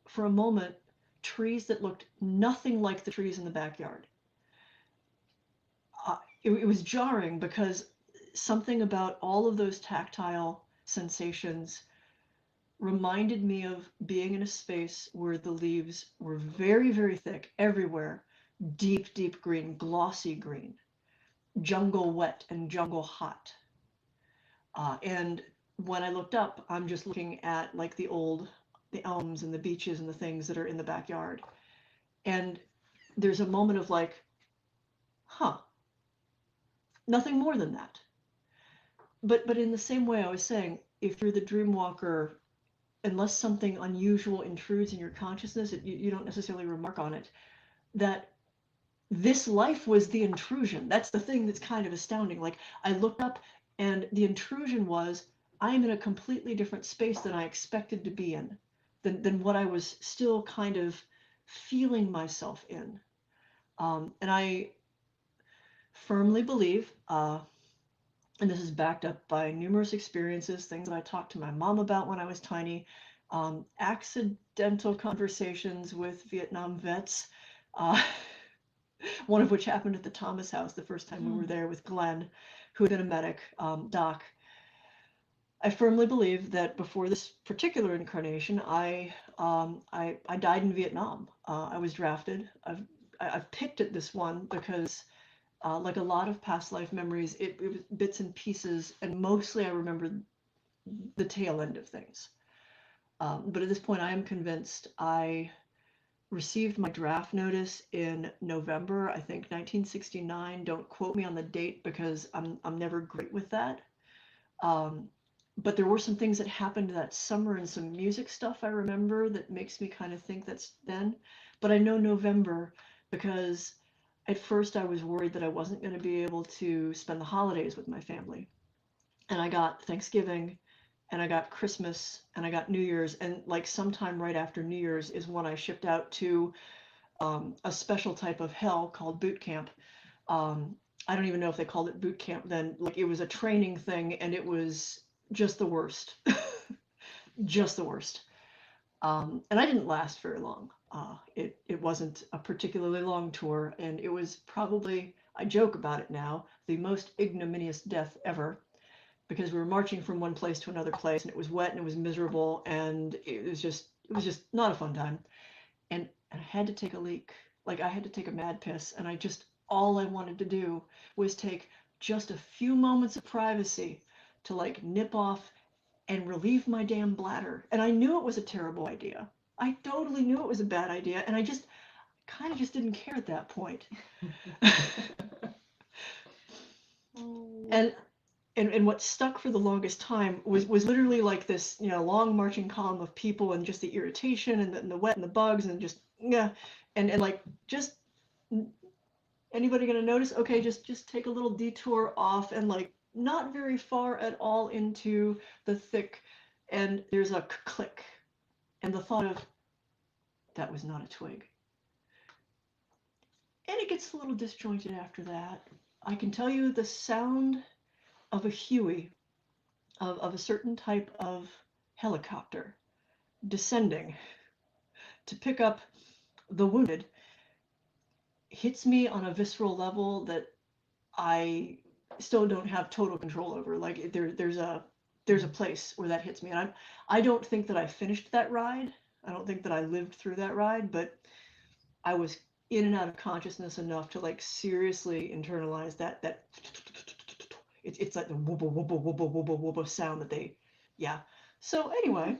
Speaker 2: for a moment trees that looked nothing like the trees in the backyard. It was jarring because something about all of those tactile sensations reminded me of being in a space where the leaves were very, very thick everywhere, deep, deep green, glossy green, jungle wet and jungle hot. And when I looked up, I'm just looking at like the elms and the beeches and the things that are in the backyard. And there's a moment of like, huh, nothing more than that. But in the same way I was saying, if you're the dreamwalker, unless something unusual intrudes in your consciousness, you don't necessarily remark on it, that this life was the intrusion. That's the thing that's kind of astounding. Like, I looked up and the intrusion was, I'm in a completely different space than I expected to be in, than what I was still kind of feeling myself in. And I firmly believe, and this is backed up by numerous experiences, things that I talked to my mom about when I was tiny, accidental conversations with Vietnam vets, one of which happened at the Thomas house the first time we were there with Glenn, who had been a medic, doc. I firmly believe that before this particular incarnation, I died in Vietnam. I was drafted. I've picked at this one because, like a lot of past life memories, it was bits and pieces, and mostly I remember the tail end of things. But at this point, I am convinced I received my draft notice in November, I think 1969. Don't quote me on the date because I'm never great with that. But there were some things that happened that summer and some music stuff I remember that makes me kind of think that's then. But I know November because at first I was worried that I wasn't going to be able to spend the holidays with my family. And I got Thanksgiving and I got Christmas and I got New Year's, and like sometime right after New Year's is when I shipped out to a special type of hell called boot camp. I don't even know if they called it boot camp then. Like, it was a training thing and it was just the worst. Just the worst. And I didn't last very long. It wasn't a particularly long tour, and it was probably, I joke about it now, the most ignominious death ever, because we were marching from one place to another place, and it was wet and it was miserable, and it was just not a fun time. And I had to take a leak. Like, I had to take a mad piss, and all I wanted to do was take just a few moments of privacy to like nip off and relieve my damn bladder. And I knew it was a terrible idea. I totally knew it was a bad idea, and I kind of just didn't care at that point. And what stuck for the longest time was literally like this, long marching column of people, and just the irritation and the wet and the bugs, and just and like, just, anybody gonna notice? Okay, just take a little detour off, and like not very far at all into the thick, and there's a click, and the thought of, that was not a twig. And it gets a little disjointed after that. I can tell you the sound of a Huey, of a certain type of helicopter descending to pick up the wounded, hits me on a visceral level that I still don't have total control over. Like, there's a place where that hits me, and I don't think that I finished that ride. I don't think that I lived through that ride, but I was in and out of consciousness enough to like seriously internalize that it's like the wooba wooba wooba wooba wooba sound that they, yeah. So anyway,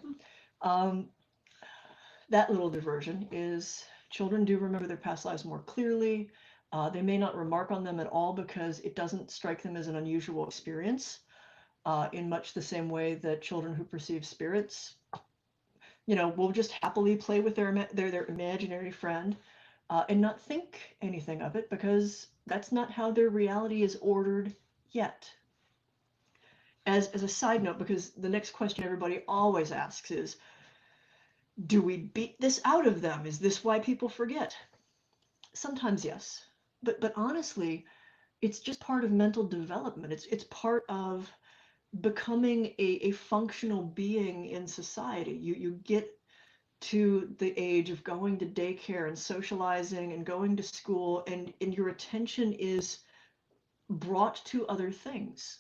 Speaker 2: that little diversion is, children do remember their past lives more clearly. They may not remark on them at all because it doesn't strike them as an unusual experience, in much the same way that children who perceive spirits, will just happily play with their imaginary friend, and not think anything of it, because that's not how their reality is ordered yet. As a side note, because the next question everybody always asks is, do we beat this out of them? Is this why people forget? Sometimes yes, but honestly, it's just part of mental development. It's part of becoming a functional being in society. You get to the age of going to daycare and socializing and going to school, and your attention is brought to other things.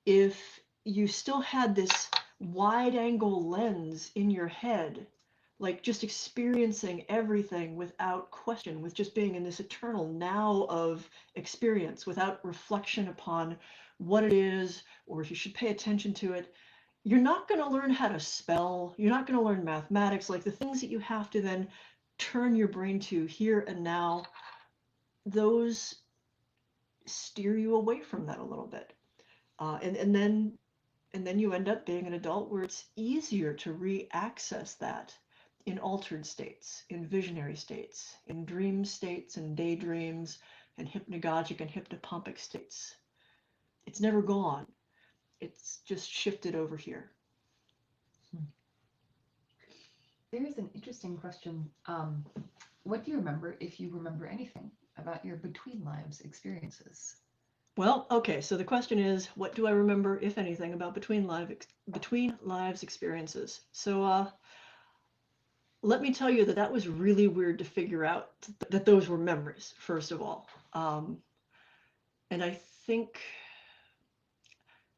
Speaker 2: If you still had this wide angle lens in your head like just experiencing everything without question, with just being in this eternal now of experience without reflection upon what it is or if you should pay attention to it. You're not going to learn how to spell. You're not going to learn mathematics, like the things that you have to then turn your brain to here and now. Those steer you away from that a little bit. And then you end up being an adult where it's easier to re-access that in altered states, in visionary states, in dream states and daydreams and hypnagogic and hypnopompic states. It's never gone. It's just shifted over here.
Speaker 1: There is an interesting question. What do you remember, if you remember anything, about your between lives experiences?
Speaker 2: Well, okay, so the question is, what do I remember, if anything, about between lives experiences? So let me tell you that that was really weird to figure out that those were memories, first of all. And I think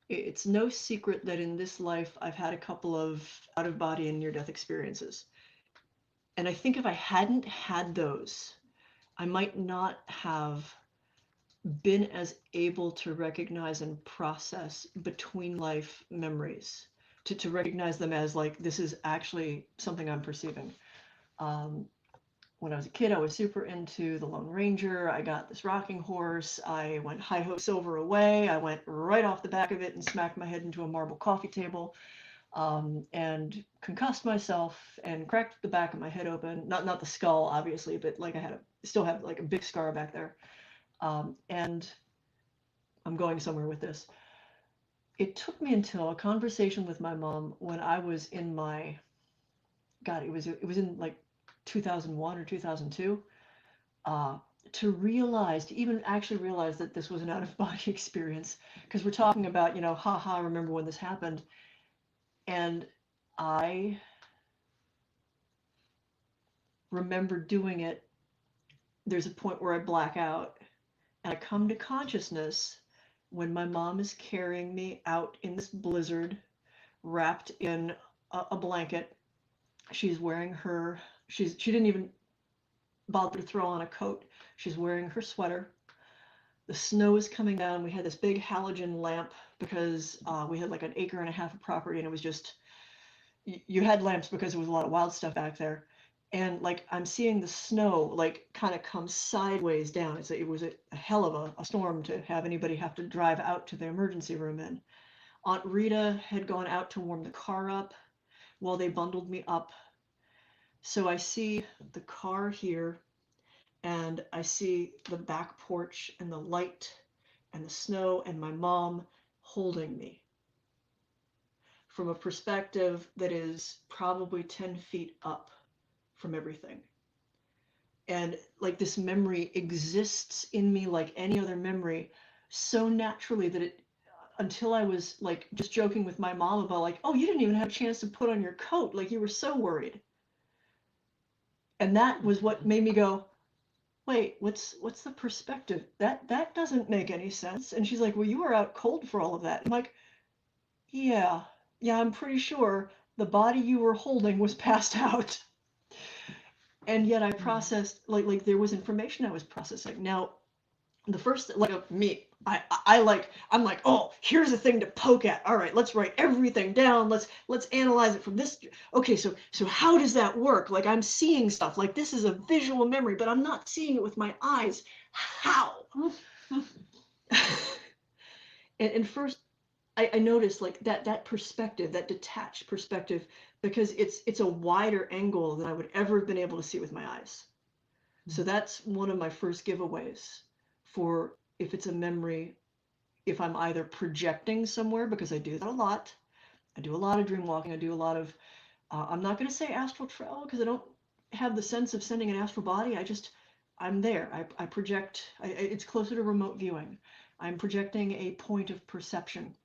Speaker 2: it's no secret that in this life I've had a couple of out-of-body and near-death experiences. And I think if I hadn't had those, I might not have been as able to recognize and process between life memories, to recognize them as like, this is actually something I'm perceiving. When I was a kid, I was super into the Lone Ranger. I got this rocking horse. I went hi-ho silver away. I went right off the back of it and smacked my head into a marble coffee table, and concussed myself and cracked the back of my head open. Not the skull, obviously, but like still have like a big scar back there. And I'm going somewhere with this. It took me until a conversation with my mom when I was in my, God, it was in like 2001 or 2002, to even actually realize that this was an out-of-body experience, because we're talking about, haha, remember when this happened. And I remember doing it. There's a point where I black out. And I come to consciousness when my mom is carrying me out in this blizzard, wrapped in a blanket. She's wearing she didn't even bother to throw on a coat. She's wearing her sweater. The snow is coming down. We had this big halogen lamp because we had like an acre and a half of property, and it was just, you had lamps because there was a lot of wild stuff back there. And like, I'm seeing the snow like kind of come sideways down. It was a hell of a storm to have anybody have to drive out to the emergency room in. Aunt Rita had gone out to warm the car up while they bundled me up. So I see the car here, and I see the back porch and the light and the snow and my mom holding me from a perspective that is probably 10 feet up from everything. And like, this memory exists in me like any other memory, so naturally that until I was like just joking with my mom about like, oh, you didn't even have a chance to put on your coat, like you were so worried. And that was what made me go, wait, what's the perspective? That doesn't make any sense. And she's like, well, you were out cold for all of that. I'm like, yeah, I'm pretty sure the body you were holding was passed out. And yet I processed, like there was information I was processing. Now, the first, like me, I'm like, oh, here's a thing to poke at. All right, let's write everything down. Let's analyze it from this. Okay, so how does that work? Like, I'm seeing stuff. Like, this is a visual memory, but I'm not seeing it with my eyes. How? and first, I noticed like that perspective, that detached perspective, because it's a wider angle than I would ever have been able to see with my eyes. So that's one of my first giveaways for if it's a memory, if I'm either projecting somewhere, because I do that a lot. I do a lot of dreamwalking. I do a lot of, I'm not going to say astral travel because I don't have the sense of sending an astral body. I'm there. I project. It's closer to remote viewing. I'm projecting a point of perception.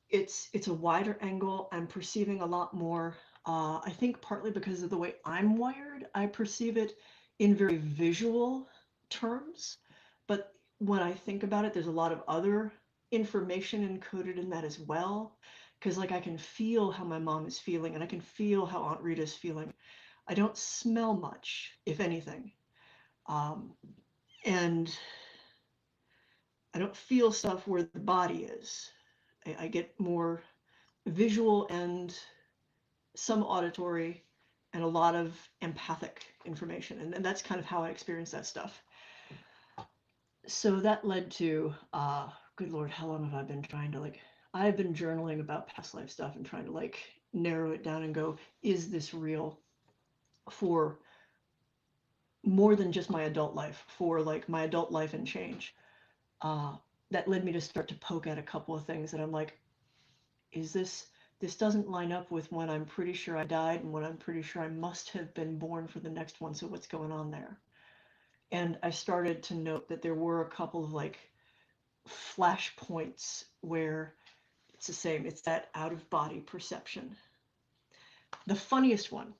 Speaker 2: It's a wider angle. I'm perceiving a lot more. I think partly because of the way I'm wired, I perceive it in very visual terms. But when I think about it, there's a lot of other information encoded in that as well. because like I can feel how my mom is feeling, and I can feel how Aunt Rita's feeling. I don't smell much, if anything. And I don't feel stuff where the body is. I get more visual and some auditory and a lot of empathic information. And that's kind of how I experience that stuff. So that led to, good Lord, how long have I been trying to I've been journaling about past life stuff and trying to narrow it down and go, is this real for more than just my adult life, for my adult life and change? That led me to start to poke at a couple of things that I'm like, this doesn't line up with when I'm pretty sure I died and when I'm pretty sure I must have been born for the next one. So what's going on there? And I started to note that there were a couple of flash points where it's the same. It's that out of body perception. The funniest one,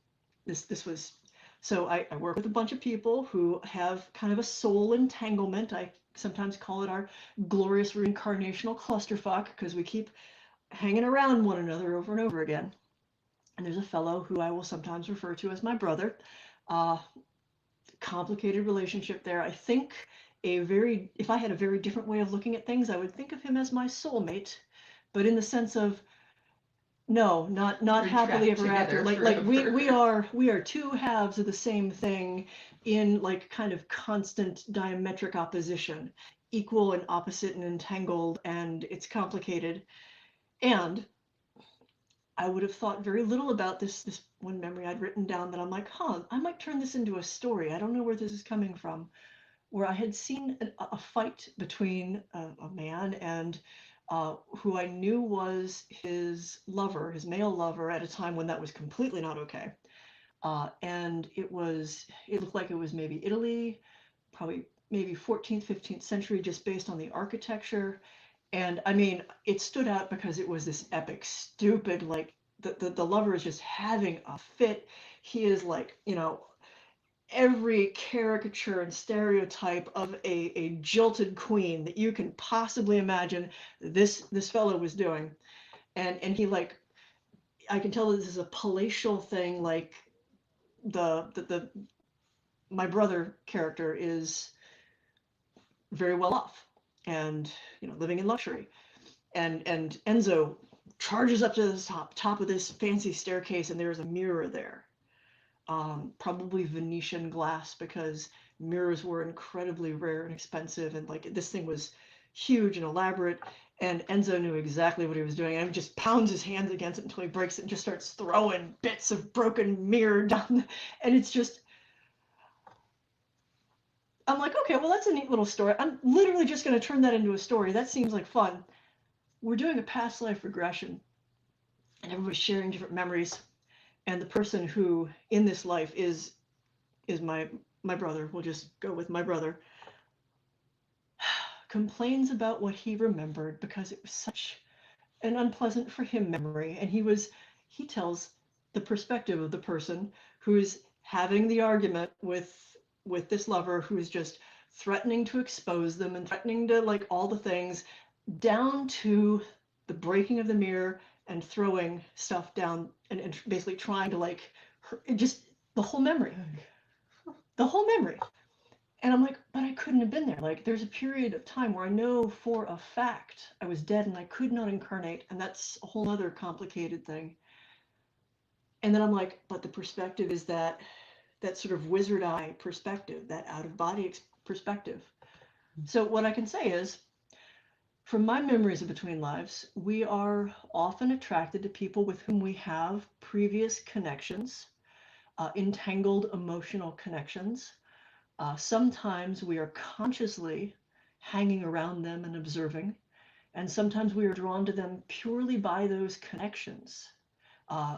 Speaker 2: this was, so I work with a bunch of people who have kind of a soul entanglement. I sometimes call it our glorious reincarnational clusterfuck, because we keep hanging around one another over and over again. And there's a fellow who I will sometimes refer to as my brother. Complicated relationship there. I think if I had a very different way of looking at things, I would think of him as my soulmate, but in the sense of, no, not happily ever after. We are two halves of the same thing in kind of constant diametric opposition, equal and opposite and entangled, and it's complicated. And I would have thought very little about this one memory I'd written down that I'm like, I might turn this into a story. I don't know where this is coming from. Where I had seen a fight between a man and who I knew was his lover, his male lover, at a time when that was completely not okay. And it looked like it was maybe Italy, probably maybe 14th, 15th century, just based on the architecture. And I mean, it stood out because it was this epic, stupid, the lover is just having a fit. He is every caricature and stereotype of a jilted queen that you can possibly imagine this fellow was doing. And he I can tell that this is a palatial thing. My brother character is very well off and living in luxury, and Enzo charges up to the top of this fancy staircase, and there's a mirror there, probably Venetian glass, because mirrors were incredibly rare and expensive, and this thing was huge and elaborate, and Enzo knew exactly what he was doing, and he just pounds his hands against it until he breaks it and just starts throwing bits of broken mirror down, and it's just, I'm like, okay, well, that's a neat little story. I'm literally just going to turn that into a story. That seems like fun. We're doing a past life regression, and everybody's sharing different memories. And the person who in this life is my brother, we'll just go with my brother, complains about what he remembered because it was such an unpleasant for him memory. And he tells the perspective of the person who's having the argument with this lover, who's just threatening to expose them and threatening to all the things, down to the breaking of the mirror and throwing stuff down and basically trying to just the whole memory. And I'm like, but I couldn't have been there. There's a period of time where I know for a fact I was dead and I could not incarnate, and that's a whole other complicated thing. And then I'm like, but the perspective is that sort of wizard eye perspective, that out of body perspective. So what I can say is, from my memories of between lives, we are often attracted to people with whom we have previous connections, entangled emotional connections. Sometimes we are consciously hanging around them and observing, and sometimes we are drawn to them purely by those connections.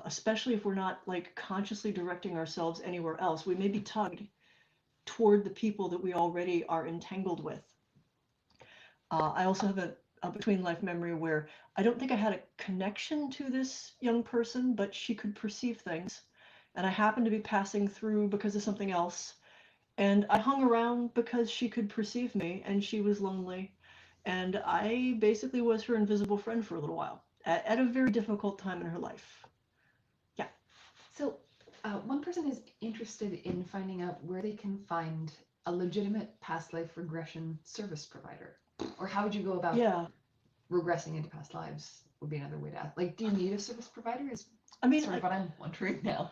Speaker 2: Especially if we're not consciously directing ourselves anywhere else, we may be tugged toward the people that we already are entangled with. I also have a between life memory where I don't think I had a connection to this young person, but she could perceive things, and I happened to be passing through because of something else, and I hung around because she could perceive me, and she was lonely, and I basically was her invisible friend for a little while. at a very difficult time in her life. Yeah.
Speaker 1: So, one person is interested in finding out where they can find a legitimate past life regression service provider, or how would you go about regressing into past lives? Would be another way to ask. Like, do you need a service provider? Is sort of what I'm wondering now.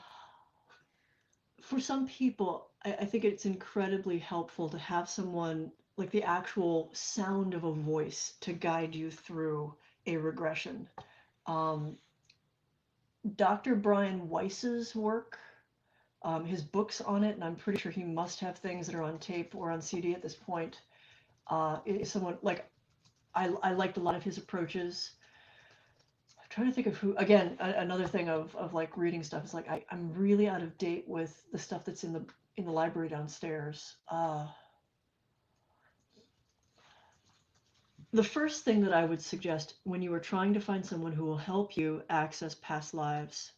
Speaker 2: For some people, I think it's incredibly helpful to have someone, like the actual sound of a voice, to guide you through a regression. Dr. Brian Weiss's work, his books on it, and I'm pretty sure he must have things that are on tape or on CD at this point, is someone, like, I liked a lot of his approaches. I'm trying to think of who, again, another thing of like reading stuff is like, I'm really out of date with the stuff that's in the library downstairs. The first thing that I would suggest when you are trying to find someone who will help you access past lives,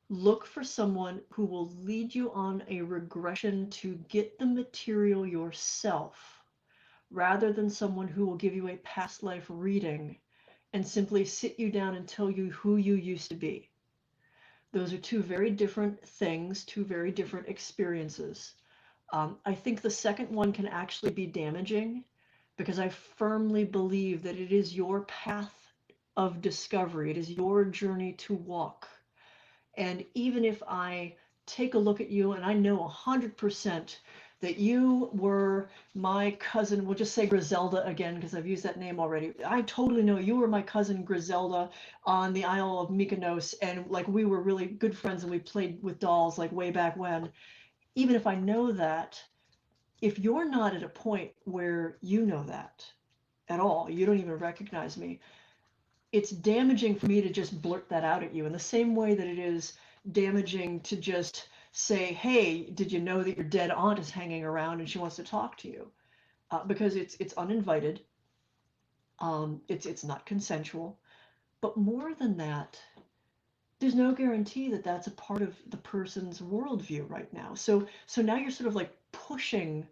Speaker 2: look for someone who will lead you on a regression to get the material yourself, rather than someone who will give you a past life reading and simply sit you down and tell you who you used to be. Those are two very different things, two very different experiences. I think the second one can actually be damaging, because I firmly believe that it is your path of discovery. It is your journey to walk. And even if I take a look at you and I know 100% that you were my cousin, we'll just say Griselda again, because I've used that name already. I totally know you were my cousin Griselda on the Isle of Mykonos, and like we were really good friends and we played with dolls like way back when. Even if I know that, if you're not at a point where you know that at all, you don't even recognize me, it's damaging for me to just blurt that out at you in the same way that it is damaging to just say, hey, did you know that your dead aunt is hanging around and she wants to talk to you? Because it's uninvited. It's not consensual. But more than that, there's no guarantee that that's a part of the person's worldview right now. So now you're sort of like pushing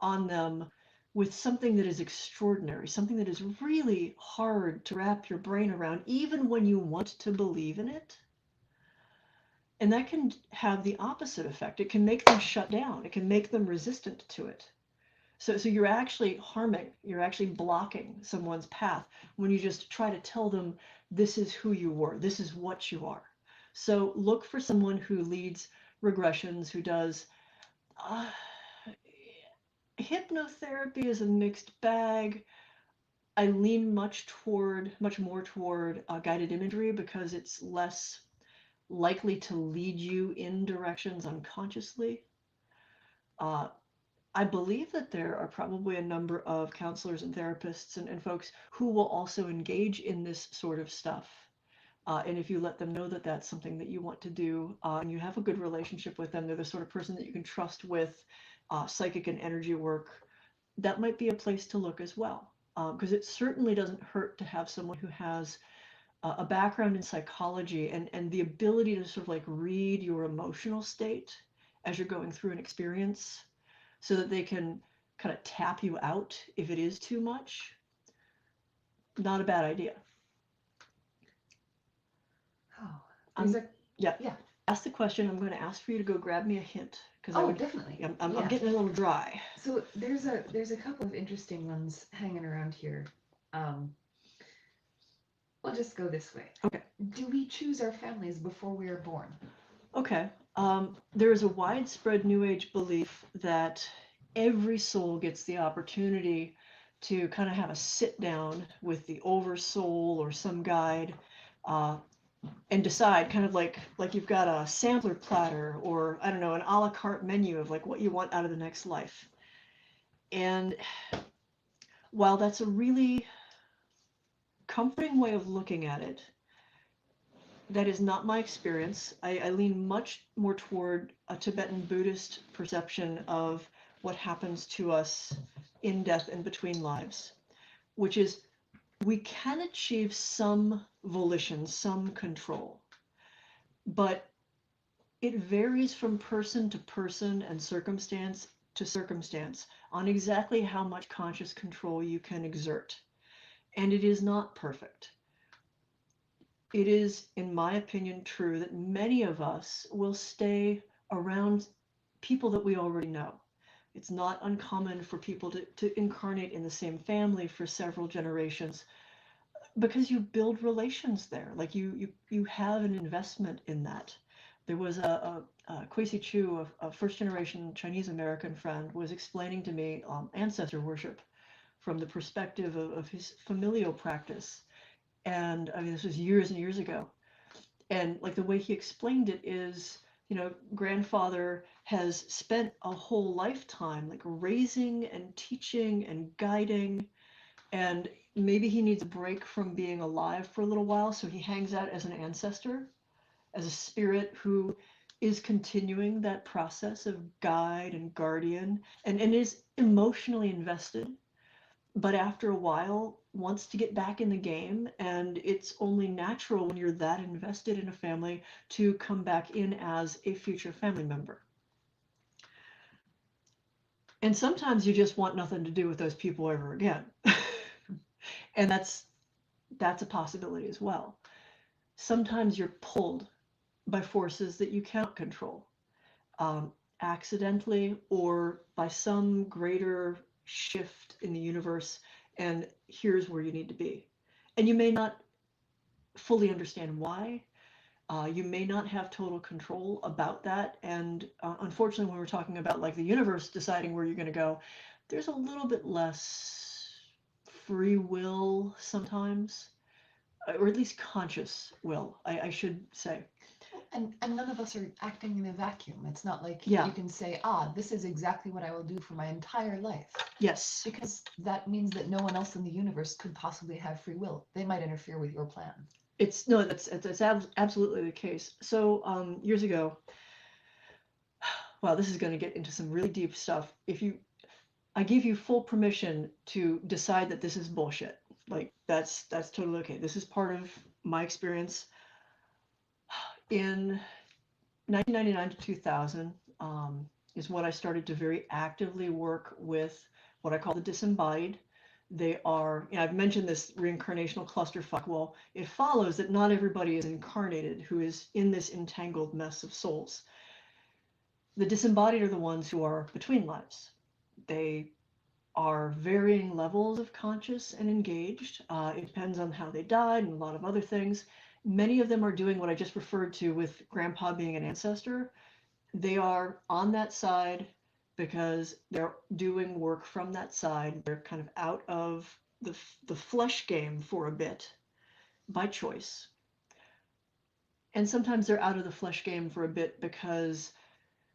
Speaker 2: on them with something that is extraordinary, something that is really hard to wrap your brain around, even when you want to believe in it. And that can have the opposite effect. It can make them shut down. It can make them resistant to it. So you're actually harming, you're actually blocking someone's path when you just try to tell them, this is who you were, this is what you are. So look for someone who leads regressions, who does hypnotherapy is a mixed bag. I lean much more toward guided imagery, because it's less likely to lead you in directions unconsciously. I believe that there are probably a number of counselors and therapists and folks who will also engage in this sort of stuff. And if you let them know that that's something that you want to do, and you have a good relationship with them, they're the sort of person that you can trust with psychic and energy work, that might be a place to look as well. Because it certainly doesn't hurt to have someone who has a background in psychology and the ability to sort of like read your emotional state as you're going through an experience, so that they can kind of tap you out if it is too much. Not a bad idea.
Speaker 1: Oh,
Speaker 2: yeah. Ask the question. I'm going to ask for you to go grab me a hint,
Speaker 1: because definitely.
Speaker 2: I'm getting a little dry.
Speaker 1: So there's a couple of interesting ones hanging around here. We'll just go this way.
Speaker 2: Okay.
Speaker 1: Do we choose our families before we are born?
Speaker 2: Okay. There is a widespread New Age belief that every soul gets the opportunity to kind of have a sit down with the oversoul or some guide, and decide, kind of like you've got a sampler platter, or I don't know, an a la carte menu of like what you want out of the next life. And while that's a really comforting way of looking at it, that is not my experience. I lean much more toward a Tibetan Buddhist perception of what happens to us in death and between lives, which is we can achieve some volition, some control, but it varies from person to person and circumstance to circumstance on exactly how much conscious control you can exert. And it is not perfect. it is, in my opinion, true that many of us will stay around people that we already know. It's not uncommon for people to incarnate in the same family for several generations because you build relations there. Like you have an investment in that. There was a Kwesi Chu, a first generation Chinese American friend, was explaining to me ancestor worship from the perspective of his familial practice. And I mean, this was years and years ago. And like the way he explained it is, grandfather has spent a whole lifetime like raising and teaching and guiding, and maybe he needs a break from being alive for a little while, so he hangs out as an ancestor, as a spirit who is continuing that process of guide and guardian, and is emotionally invested, but after a while wants to get back in the game. And it's only natural when you're that invested in a family to come back in as a future family member. And sometimes you just want nothing to do with those people ever again. And that's a possibility as well. Sometimes you're pulled by forces that you cannot control, accidentally or by some greater shift in the universe, and here's where you need to be. And you may not fully understand why. You may not have total control about that. And unfortunately, when we're talking about like the universe deciding where you're going to go, there's a little bit less free will sometimes, or at least conscious will, I should say.
Speaker 1: And none of us are acting in a vacuum. It's not like
Speaker 2: Yeah.
Speaker 1: you can say, this is exactly what I will do for my entire life.
Speaker 2: Yes.
Speaker 1: Because that means that no one else in the universe could possibly have free will. They might interfere with your plan.
Speaker 2: That's absolutely the case. So years ago, wow, this is going to get into some really deep stuff. I give you full permission to decide that this is bullshit. Like that's totally okay. This is part of my experience. In 1999 to 2000 is when I started to very actively work with what I call the disembodied. They are, I've mentioned this reincarnational clusterfuck. Well, it follows that not everybody is incarnated who is in this entangled mess of souls. The disembodied are the ones who are between lives. They are varying levels of conscious and engaged. It depends on how they died and a lot of other things. Many of them are doing what I just referred to with grandpa being an ancestor. They are on that side because they're doing work from that side. They're kind of out of the flesh game for a bit by choice. And sometimes they're out of the flesh game for a bit because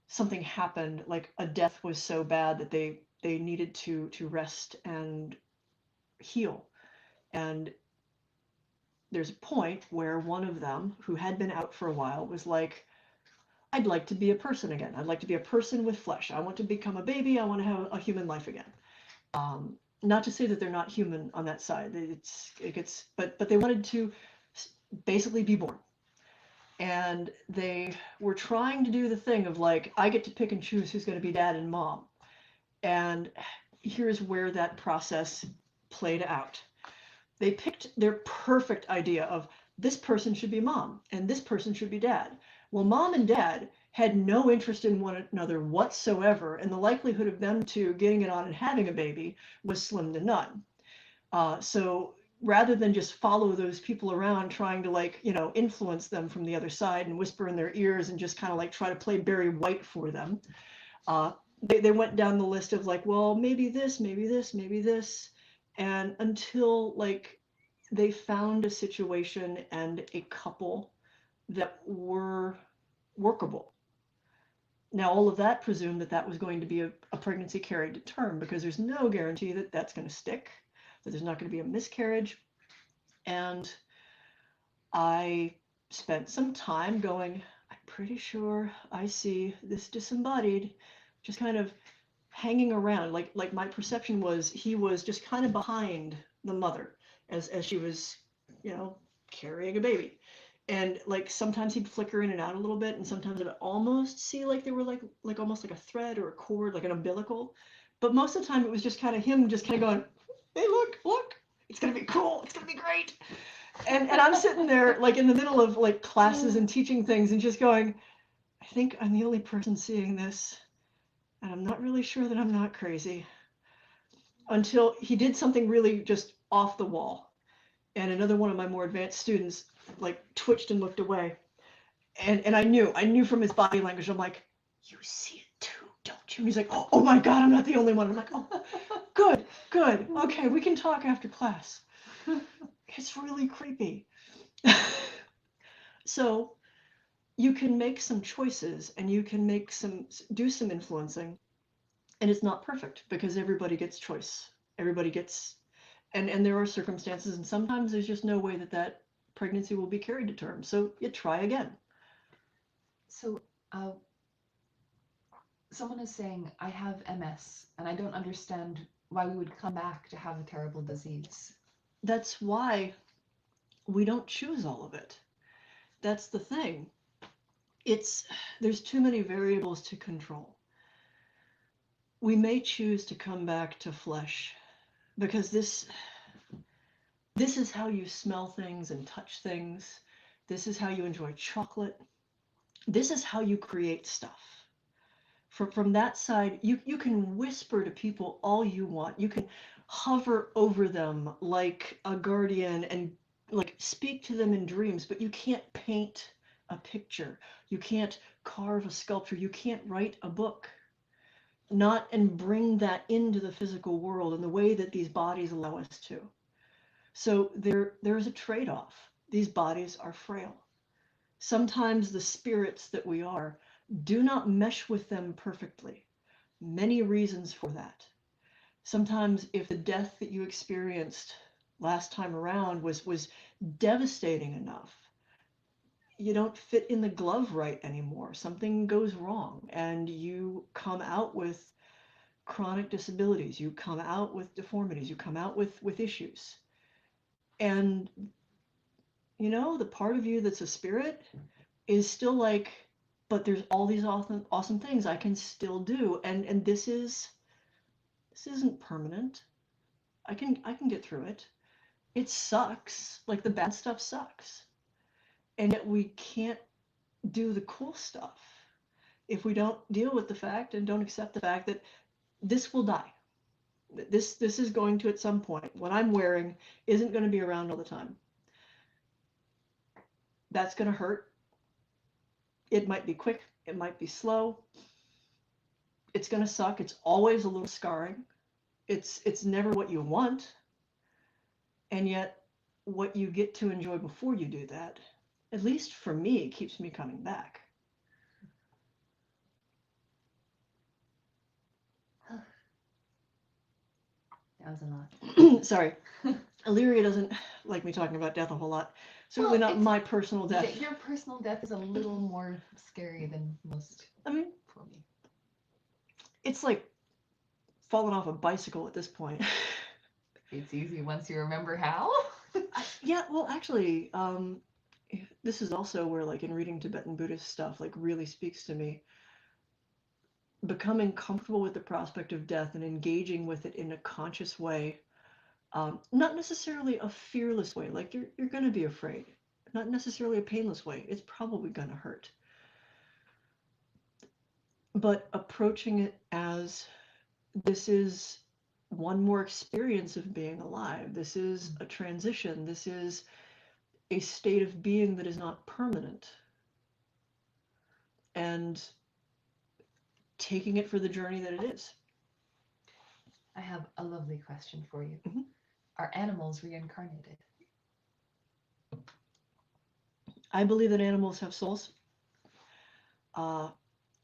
Speaker 2: something happened, like a death was so bad that they needed to rest and heal. And there's a point where one of them, who had been out for a while, was like, I'd like to be a person again. I'd like to be a person with flesh. I want to become a baby. I want to have a human life again. Not to say that they're not human on that side. But they wanted to basically be born. And they were trying to do the thing of like, I get to pick and choose who's going to be dad and mom. And here's where that process played out. They picked their perfect idea of this person should be mom and this person should be dad. Well, mom and dad had no interest in one another whatsoever, and the likelihood of them two getting it on and having a baby was slim to none. So rather than just follow those people around trying to influence them from the other side and whisper in their ears and just kind of like try to play Barry White for them, they went down the list of like, well, maybe this, maybe this, maybe this. And until like they found a situation and a couple that were workable. Now, all of that presumed that was going to be a pregnancy carried to term, because there's no guarantee that that's going to stick, that there's not going to be a miscarriage. And I spent some time going, I'm pretty sure I see this disembodied just kind of hanging around. Like my perception was he was just kind of behind the mother as she was, carrying a baby. And like sometimes he'd flicker in and out a little bit, and sometimes I'd almost see like they were like almost like a thread or a cord, like an umbilical. But most of the time it was just kind of him just kind of going, hey, look, it's gonna be cool, it's gonna be great. And I'm sitting there like in the middle of like classes and teaching things and just going, I think I'm the only person seeing this, and I'm not really sure that I'm not crazy. Until he did something really just off the wall. And another one of my more advanced students like twitched and looked away. And I knew from his body language, I'm like, you see it too, don't you? And he's like, oh my God, I'm not the only one. I'm like, oh, good. Okay, we can talk after class. It's really creepy. So you can make some choices and you can do some influencing. And it's not perfect because everybody gets choice. Everybody gets, and there are circumstances, and sometimes there's just no way that pregnancy will be carried to term. So you try again.
Speaker 1: So, someone is saying, I have MS, and I don't understand why we would come back to have a terrible disease.
Speaker 2: That's why we don't choose all of it. That's the thing. There's too many variables to control. We may choose to come back to flesh because this is how you smell things and touch things. This is how you enjoy chocolate. This is how you create stuff. From that side, you can whisper to people all you want. You can hover over them like a guardian and like speak to them in dreams, but you can't paint a picture. You can't carve a sculpture. You can't write a book. Not and bring that into the physical world in the way that these bodies allow us to. So there's a trade-off. These bodies are frail. Sometimes the spirits that we are do not mesh with them perfectly. Many reasons for that. Sometimes if the death that you experienced last time around was devastating enough, you don't fit in the glove right anymore. Something goes wrong and you come out with chronic disabilities. You come out with deformities. You come out with issues. And, the part of you that's a spirit is still like, but there's all these awesome things I can still do. And this isn't permanent. I can get through it. It sucks. Like the bad stuff sucks. And yet we can't do the cool stuff if we don't deal with the fact and don't accept the fact that this will die. This is going to at some point. What I'm wearing isn't going to be around all the time. That's going to hurt. It might be quick. It might be slow. It's going to suck. It's always a little scarring. It's never what you want. And yet what you get to enjoy before you do that, at least for me, keeps me coming back.
Speaker 1: That was a lot.
Speaker 2: Sorry. Illyria doesn't like me talking about death a whole lot. Certainly not my personal death.
Speaker 1: Your personal death is a little more scary than most.
Speaker 2: I mean,
Speaker 1: for me.
Speaker 2: It's like falling off a bicycle at this point.
Speaker 1: It's easy once you remember how.
Speaker 2: Yeah, well, actually, this is also where, like, in reading Tibetan Buddhist stuff, like, really speaks to me. Becoming comfortable with the prospect of death and engaging with it in a conscious way, not necessarily a fearless way. Like, you're going to be afraid. Not necessarily a painless way. It's probably going to hurt. But approaching it as this is one more experience of being alive. This is a transition. This is a state of being that is not permanent. And taking it for the journey that it is.
Speaker 1: I have a lovely question for you.
Speaker 2: Mm-hmm.
Speaker 1: Are animals reincarnated?
Speaker 2: I believe that animals have souls.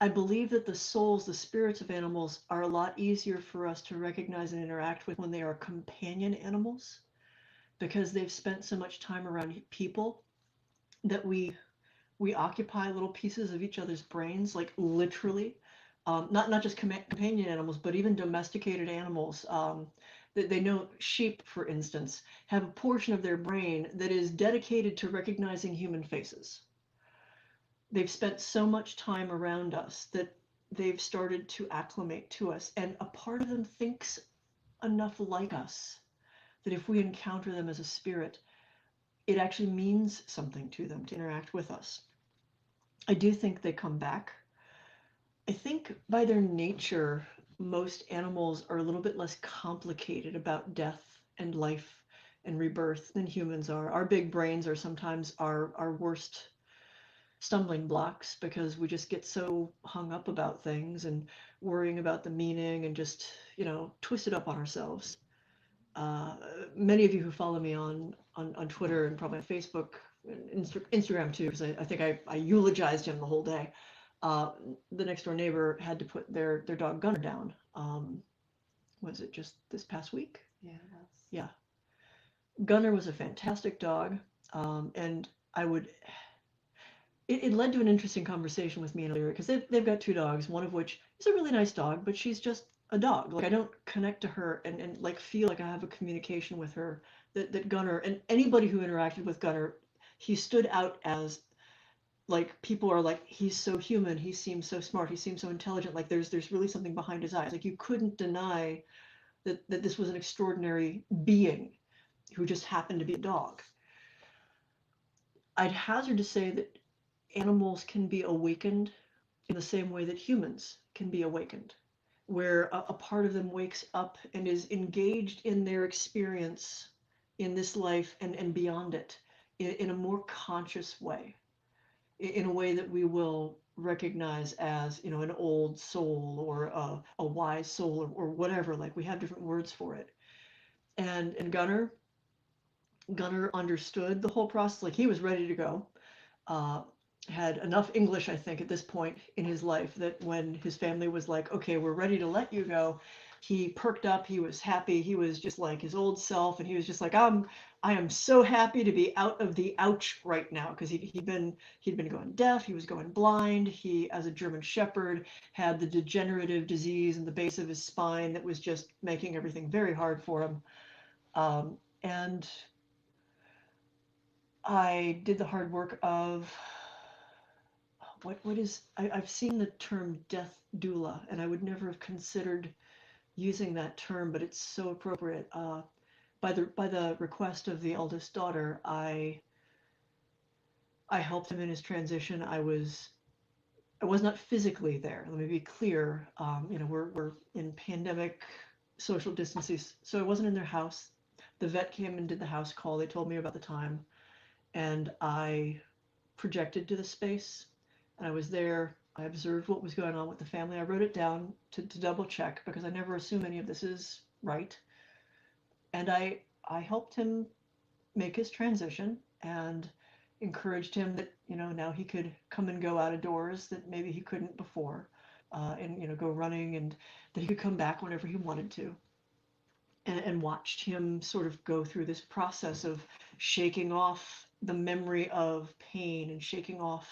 Speaker 2: I believe that the souls, the spirits of animals, are a lot easier for us to recognize and interact with when they are companion animals, because they've spent so much time around people that we occupy little pieces of each other's brains, like literally. Not just companion animals, but even domesticated animals. They know sheep, for instance, have a portion of their brain that is dedicated to recognizing human faces. They've spent so much time around us that they've started to acclimate to us, and a part of them thinks enough like us that if we encounter them as a spirit, it actually means something to them to interact with us. I do think they come back. I think by their nature, most animals are a little bit less complicated about death and life and rebirth than humans are. Our big brains are sometimes our worst stumbling blocks because we just get so hung up about things and worrying about the meaning and just, twist it up on ourselves. Many of you who follow me on Twitter and probably on Facebook, and Instagram too, because I think I eulogized him the whole day. The next door neighbor had to put their dog Gunner down. Was it just this past week?
Speaker 1: Yeah.
Speaker 2: Yeah. Gunner was a fantastic dog, and it led to an interesting conversation with me and Lyra because they've got two dogs, one of which is a really nice dog, but she's just a dog. Like I don't connect to her and like feel like I have a communication with her that Gunner, and anybody who interacted with Gunner, he stood out as like people are like, he's so human, he seems so smart, he seems so intelligent, like there's really something behind his eyes. Like you couldn't deny that this was an extraordinary being who just happened to be a dog. I'd hazard to say that animals can be awakened in the same way that humans can be awakened, where a part of them wakes up and is engaged in their experience in this life and beyond it in a more conscious way, in a way that we will recognize as, an old soul or a wise soul or whatever. Like we have different words for it. And Gunner understood the whole process. Like he was ready to go. Had enough English, I think, at this point in his life that when his family was like, okay, we're ready to let you go, he perked up, he was happy, he was just like his old self, and he was just like, I am so happy to be out of the ouch right now, because he'd been going deaf, he was going blind, he, as a German Shepherd, had the degenerative disease in the base of his spine that was just making everything very hard for him. And I did the hard work of I've seen the term death doula, and I would never have considered using that term, but it's so appropriate. By the request of the eldest daughter, I helped him in his transition. I was not physically there. Let me be clear. We're in pandemic social distances, so I wasn't in their house. The vet came and did the house call. They told me about the time, and I projected to the space. And I was there. I observed what was going on with the family. I wrote it down to double check because I never assume any of this is right. And I helped him make his transition and encouraged him that, now he could come and go out of doors that maybe he couldn't before, and, go running, and that he could come back whenever he wanted to. And watched him sort of go through this process of shaking off the memory of pain and shaking off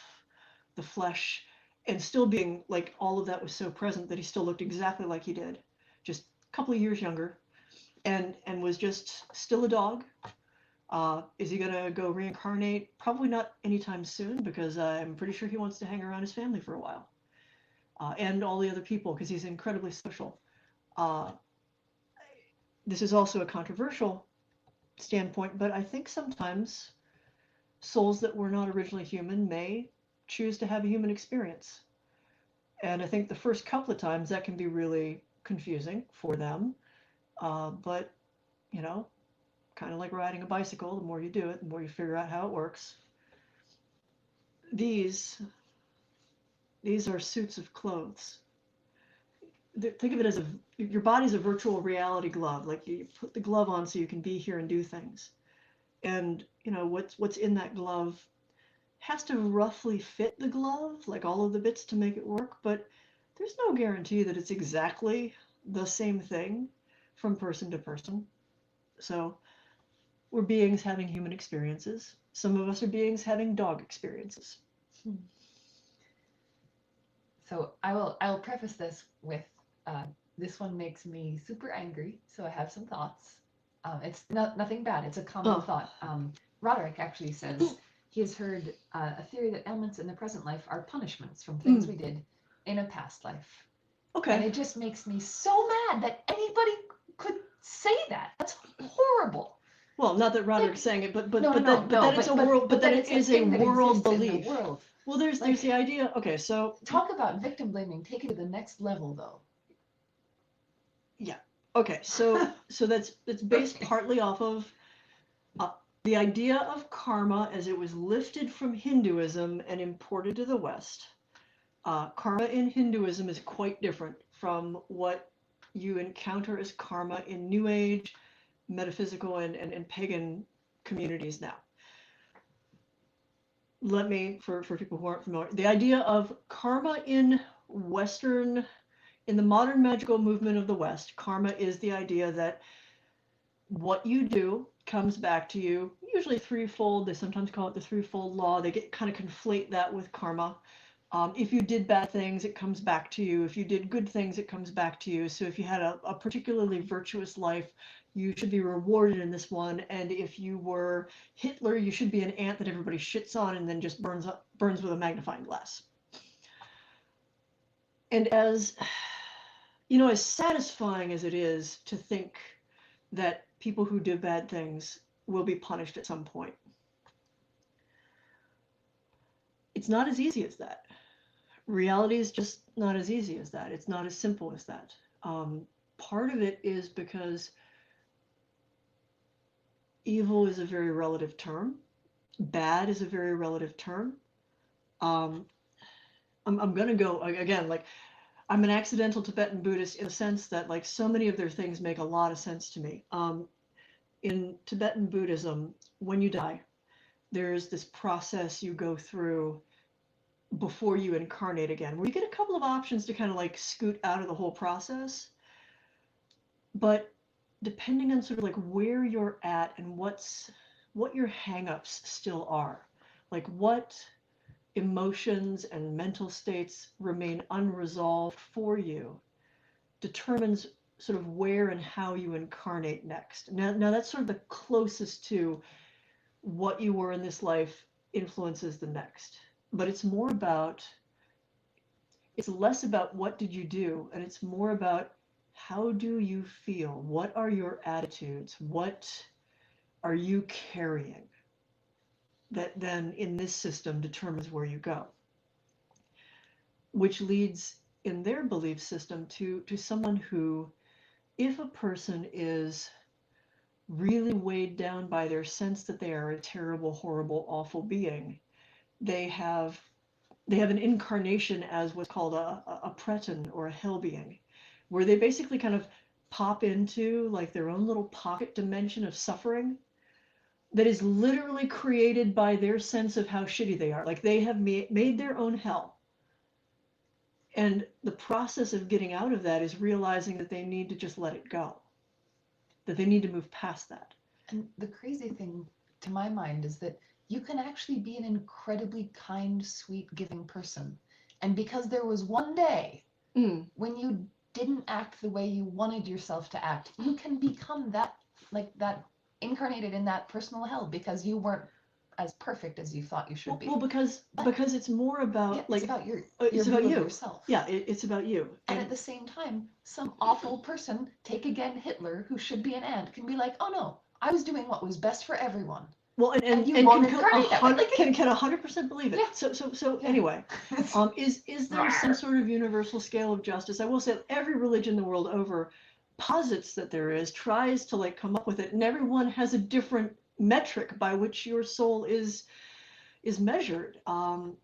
Speaker 2: the flesh, and still being like, all of that was so present that he still looked exactly like he did, just a couple of years younger, and was just still a dog. Is he gonna go reincarnate? Probably not anytime soon, because I'm pretty sure he wants to hang around his family for a while, and all the other people, because he's incredibly social. This is also a controversial standpoint, but I think sometimes souls that were not originally human may choose to have a human experience. And I think the first couple of times that can be really confusing for them. But, kind of like riding a bicycle, the more you do it, the more you figure out how it works. These are suits of clothes. Think of it as your body's a virtual reality glove. Like you put the glove on so you can be here and do things. And, what's in that glove has to roughly fit the glove, like all of the bits to make it work, but there's no guarantee that it's exactly the same thing from person to person. So we're beings having human experiences. Some of us are beings having dog experiences.
Speaker 1: So I'll preface this with this one makes me super angry, so I have some thoughts. It's nothing bad. It's a common thought. Roderick actually says he has heard a theory that ailments in the present life are punishments from things we did in a past life.
Speaker 2: Okay.
Speaker 1: And it just makes me so mad that anybody could say that. That's horrible.
Speaker 2: Well, not that Roderick's saying it, but
Speaker 1: No,
Speaker 2: that it's a world, but that it is a world belief.
Speaker 1: World.
Speaker 2: Well, there's the idea. Okay, so
Speaker 1: talk about victim blaming. Take it to the next level, though.
Speaker 2: Yeah. Okay. So that's based partly off of the idea of karma as it was lifted from Hinduism and imported to the West. Karma in Hinduism is quite different from what you encounter as karma in New Age, metaphysical, and pagan communities now. Let me, for people who aren't familiar, the idea of karma in the modern magical movement of the West, karma is the idea that what you do comes back to you, usually threefold. They sometimes call it the threefold law. They kind of conflate that with karma. If you did bad things, it comes back to you. If you did good things, it comes back to you. So if you had a particularly virtuous life, you should be rewarded in this one. And if you were Hitler, you should be an ant that everybody shits on and then just burns with a magnifying glass. And as satisfying as it is to think that people who do bad things will be punished at some point, it's not as easy as that. Reality is just not as easy as that. It's not as simple as that. Part of it is because evil is a very relative term. Bad is a very relative term. I'm going to go, again, I'm an accidental Tibetan Buddhist in the sense that so many of their things make a lot of sense to me. In Tibetan Buddhism, when you die, there's this process you go through before you incarnate again, where you get a couple of options to kind of scoot out of the whole process. But depending on sort of where you're at and what your hang-ups still are, what emotions and mental states remain unresolved for you, determines sort of where and how you incarnate next. Now that's sort of the closest to what you were in this life influences the next. But it's less about what did you do, and it's more about how do you feel? What are your attitudes? What are you carrying? That then in this system determines where you go, which leads in their belief system to someone who, if a person is really weighed down by their sense that they are a terrible, horrible, awful being, they have an incarnation as what's called a preton or a hell being, where they basically kind of pop into their own little pocket dimension of suffering that is literally created by their sense of how shitty they are. They have made their own hell. And the process of getting out of that is realizing that they need to just let it go, that they need to move past that.
Speaker 1: And the crazy thing, to my mind, is that you can actually be an incredibly kind, sweet, giving person. And because there was one day when you didn't act the way you wanted yourself to act, you can become that incarnated in that personal hell because you weren't as perfect as you thought you should be.
Speaker 2: Well, because it's more about
Speaker 1: it's about
Speaker 2: it's about you
Speaker 1: yourself.
Speaker 2: Yeah, it's about you.
Speaker 1: And at the same time, some awful person, take again Hitler, who should be an ant, can be like, oh no, I was doing what was best for everyone.
Speaker 2: Well, and
Speaker 1: you
Speaker 2: can
Speaker 1: 100%
Speaker 2: believe it.
Speaker 1: Yeah.
Speaker 2: So anyway, is there some sort of universal scale of justice? I will say every religion the world over posits that there is, tries to come up with it, and everyone has a different metric by which your soul is measured. I'm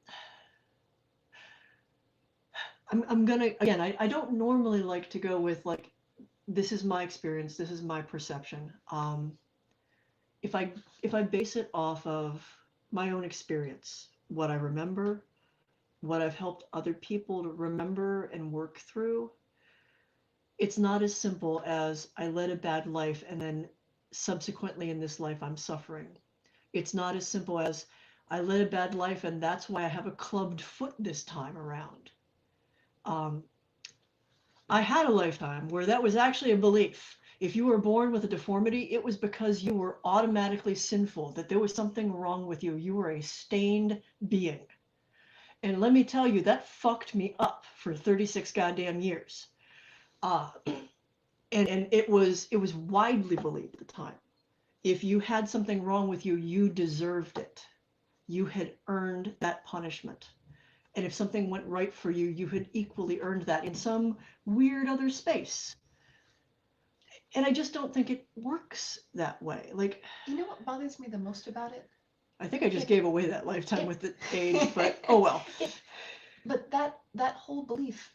Speaker 2: gonna, again, I don't normally like to go with this is my experience, this is my perception. If I base it off of my own experience, what I remember, what I've helped other people to remember and work through, it's not as simple as I led a bad life and then subsequently in this life I'm suffering. It's not as simple as I led a bad life and that's why I have a clubbed foot this time around. I had a lifetime where that was actually a belief. If you were born with a deformity, it was because you were automatically sinful, that there was something wrong with you. You were a stained being. And let me tell you, that fucked me up for 36 goddamn years. And it was widely believed at the time. If you had something wrong with you, you deserved it. You had earned that punishment. And if something went right for you, you had equally earned that in some weird other space. And I just don't think it works that way. Like,
Speaker 1: you know what bothers me the most about it?
Speaker 2: I think I just gave away that lifetime with the age, but oh well.
Speaker 1: But that whole belief,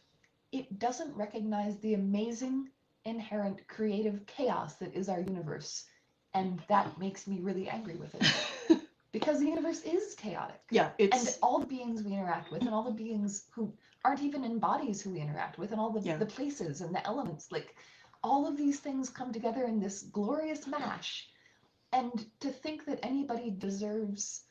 Speaker 1: it doesn't recognize the amazing, inherent, creative chaos that is our universe. And that makes me really angry with it. Because the universe is chaotic.
Speaker 2: Yeah,
Speaker 1: and all the beings we interact with, and all the beings who aren't even in bodies who we interact with, and all the places and the elements, like all of these things come together in this glorious mash. And to think that anybody deserves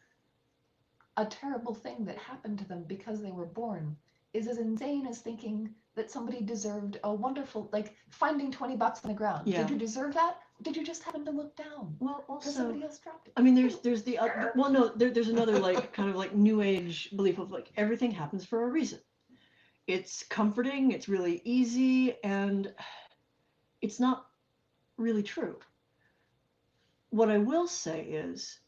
Speaker 1: a terrible thing that happened to them because they were born is as insane as thinking that somebody deserved a wonderful, like finding $20 on the ground.
Speaker 2: Yeah.
Speaker 1: Did you deserve that? Did you just happen to look down?
Speaker 2: Well, also
Speaker 1: somebody else dropped it.
Speaker 2: I mean, there's the well, no, there's another like kind of like new age belief of like everything happens for a reason. It's comforting, it's really easy, and it's not really true. What I will say is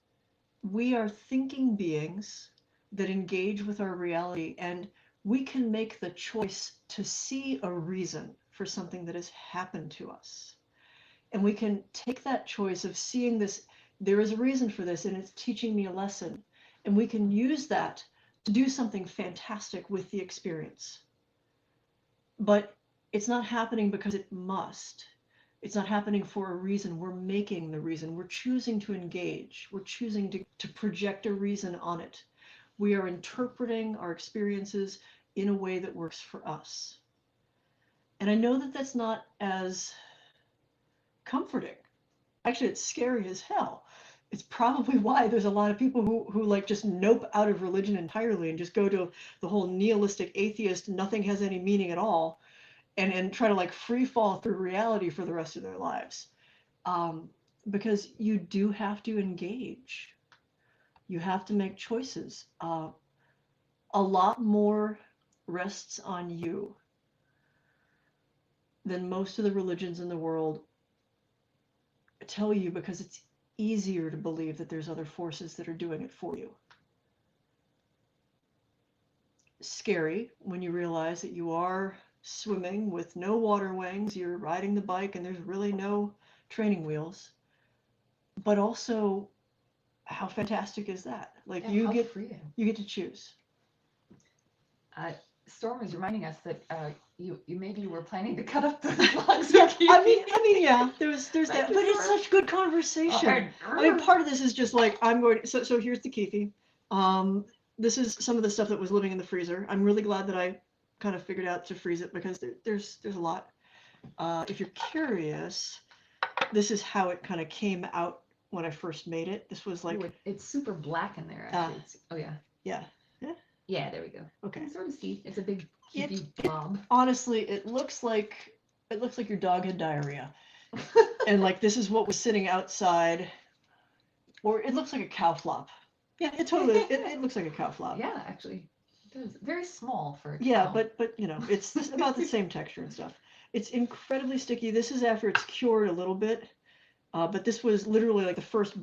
Speaker 2: we are thinking beings that engage with our reality, and we can make the choice to see a reason for something that has happened to us. And we can take that choice of seeing this, there is a reason for this, and it's teaching me a lesson. And we can use that to do something fantastic with the experience. But it's not happening because it must. It's not happening for a reason. We're making the reason. We're choosing to engage. We're choosing to project a reason on it. We are interpreting our experiences in a way that works for us. And I know that that's not as comforting. Actually, it's scary as hell. It's probably why there's a lot of people who like just nope out of religion entirely and just go to the whole nihilistic atheist, nothing has any meaning at all, and try to like free fall through reality for the rest of their lives. Because you do have to engage. You have to make choices. A lot more rests on you than most of the religions in the world tell you, because it's easier to believe that there's other forces that are doing it for you. Scary when you realize that you are swimming with no water wings, you're riding the bike and there's really no training wheels. But also, how fantastic is that? Like you get to choose.
Speaker 1: Storm is reminding us that you maybe were planning to cut up the logs.
Speaker 2: Yeah, I mean, yeah. There's that, but it's such good conversation. I mean, part of this is just like I'm going. So here's the kyphi. This is some of the stuff that was living in the freezer. I'm really glad that I kind of figured out to freeze it, because there's a lot. If you're curious, this is how it kind of came out when I first made it. This was like
Speaker 1: it's super black in there. Actually. Oh yeah.
Speaker 2: Yeah.
Speaker 1: Yeah, there we go.
Speaker 2: Okay.
Speaker 1: You can sort of see it's a big blob.
Speaker 2: Honestly, it looks like your dog had diarrhea, and like this is what was sitting outside, or it looks like a cow flop. Yeah, it totally it looks like a cow flop.
Speaker 1: Yeah, actually, it does. Very small for a cow.
Speaker 2: Yeah, but you know, it's about the same texture and stuff. It's incredibly sticky. This is after it's cured a little bit, but this was literally like the first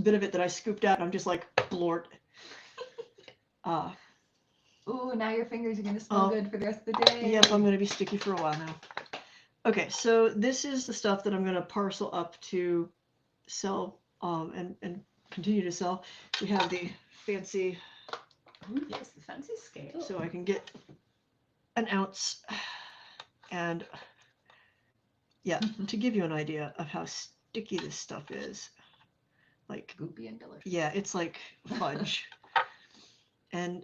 Speaker 2: bit of it that I scooped out. And I'm just like blort.
Speaker 1: Ooh, now your fingers are going to smell good for the rest of the day.
Speaker 2: Yep, I'm going to be sticky for a while now. Okay, so this is the stuff that I'm going to parcel up to sell and continue to sell. We have the fancy...
Speaker 1: Ooh, yes, the fancy scale.
Speaker 2: So I can get an ounce. And yeah, to give you an idea of how sticky this stuff is. Like
Speaker 1: goopy and delicious.
Speaker 2: Yeah, it's like fudge. And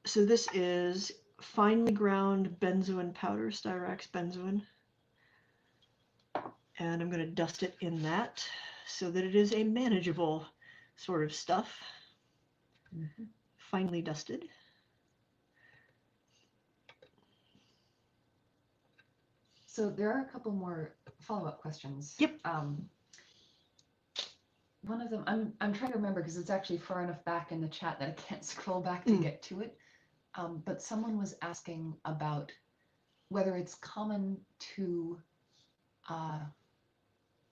Speaker 2: so this is finely ground benzoin powder, Styrax benzoin. And I'm going to dust it in that so that it is a manageable sort of stuff. Mm-hmm. Finely dusted.
Speaker 1: So there are a couple more follow-up questions.
Speaker 2: Yep.
Speaker 1: One of them, I'm trying to remember because it's actually far enough back in the chat that I can't scroll back to get to it. But someone was asking about whether it's common to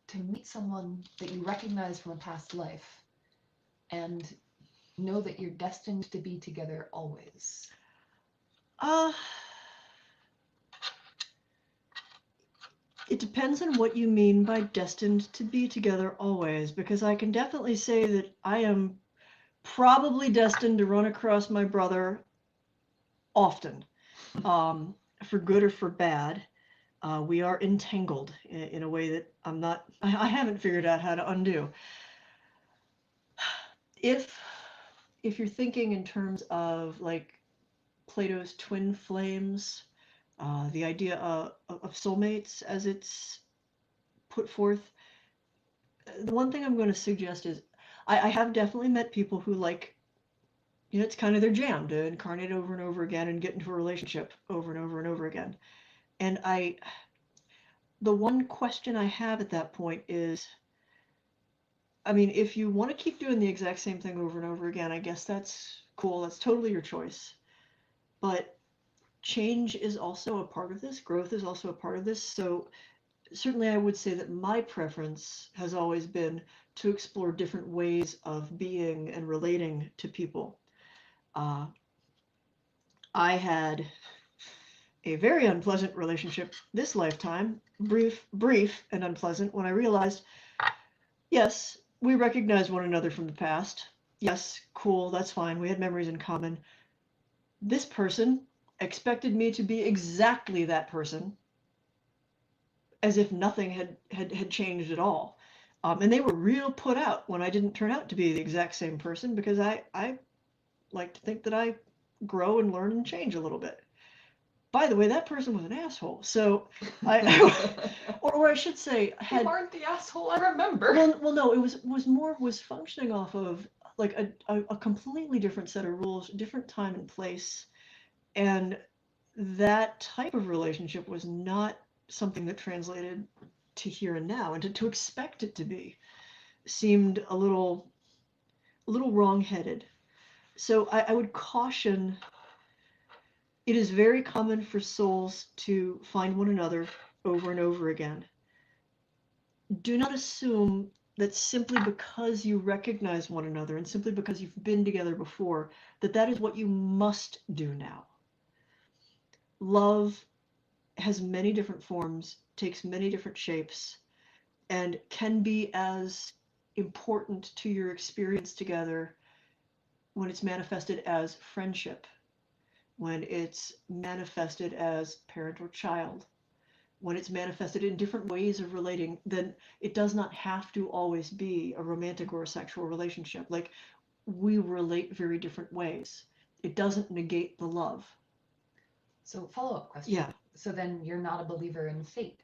Speaker 1: to meet someone that you recognize from a past life and know that you're destined to be together always?
Speaker 2: It depends on what you mean by destined to be together always, because I can definitely say that I am probably destined to run across my brother often, for good or for bad. We are entangled in a way that I haven't figured out how to undo. If you're thinking in terms of like Plato's twin flames, the idea of soulmates as it's put forth, the one thing I'm going to suggest is I have definitely met people who like, it's kind of their jam to incarnate over and over again and get into a relationship over and over and over again. And the one question I have at that point is, I mean, if you want to keep doing the exact same thing over and over again, I guess that's cool. That's totally your choice. But change is also a part of this. Growth is also a part of this. So certainly I would say that my preference has always been to explore different ways of being and relating to people. I had a very unpleasant relationship this lifetime, brief and unpleasant, when I realized, yes, we recognize one another from the past. Yes, cool, that's fine. We had memories in common. This person expected me to be exactly that person, as if nothing had changed at all. And they were real put out when I didn't turn out to be the exact same person, because I like to think that I grow and learn and change a little bit. By the way, that person was an asshole. So or I should say,
Speaker 1: You aren't the asshole I remember.
Speaker 2: Well, no, it was functioning off of like a completely different set of rules, different time and place, and that type of relationship was not something that translated to here and now, and to expect it to be seemed a little wrong-headed. So I would caution, it is very common for souls to find one another over and over again. Do not assume that simply because you recognize one another and simply because you've been together before, that is what you must do now. Love has many different forms, takes many different shapes, and can be as important to your experience together when it's manifested as friendship, when it's manifested as parent or child, when it's manifested in different ways of relating. Then it does not have to always be a romantic or a sexual relationship. Like, we relate very different ways. It doesn't negate the love.
Speaker 1: So, follow-up question.
Speaker 2: Yeah.
Speaker 1: So then you're not a believer in fate?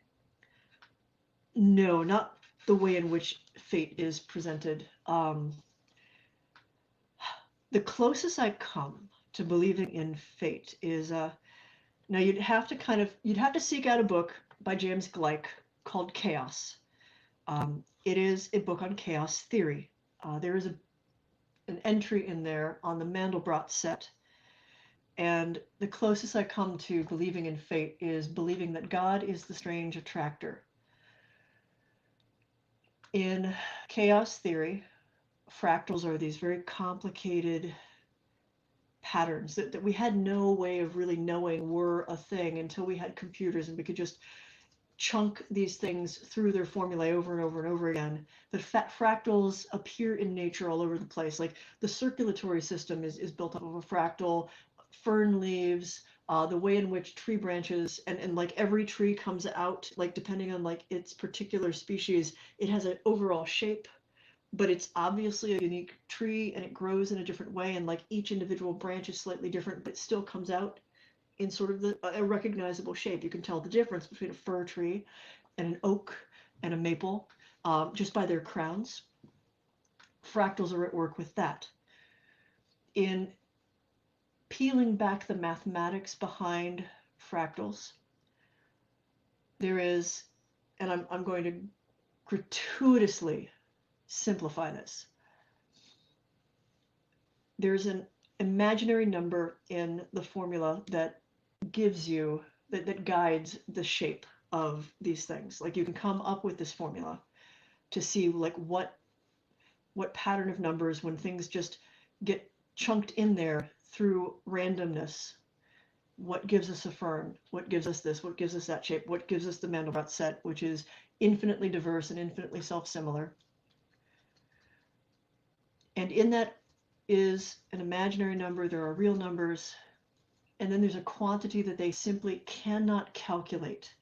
Speaker 2: No, not the way in which fate is presented. The closest I come to believing in fate is now you'd have to seek out a book by James Gleick called Chaos. It is a book on chaos theory. There is an entry in there on the Mandelbrot set, and the closest I come to believing in fate is believing that God is the strange attractor. In chaos theory, fractals are these very complicated patterns that we had no way of really knowing were a thing until we had computers and we could just chunk these things through their formulae over and over and over again. The fractals appear in nature all over the place. Like, the circulatory system is built up of a fractal, fern leaves, the way in which tree branches, and like every tree comes out, like depending on like its particular species, it has an overall shape, but it's obviously a unique tree and it grows in a different way, and like each individual branch is slightly different, but still comes out in sort of a recognizable shape. You can tell the difference between a fir tree and an oak and a maple just by their crowns. Fractals are at work with that. In peeling back the mathematics behind fractals, there is, and I'm going to gratuitously simplify this, there's an imaginary number in the formula that gives you, that guides the shape of these things. Like, you can come up with this formula, to see like what pattern of numbers, when things just get chunked in there through randomness, what gives us a fern, what gives us this, what gives us that shape, what gives us the Mandelbrot set, which is infinitely diverse and infinitely self-similar. And in that is an imaginary number, there are real numbers, and then there's a quantity that they simply cannot calculate.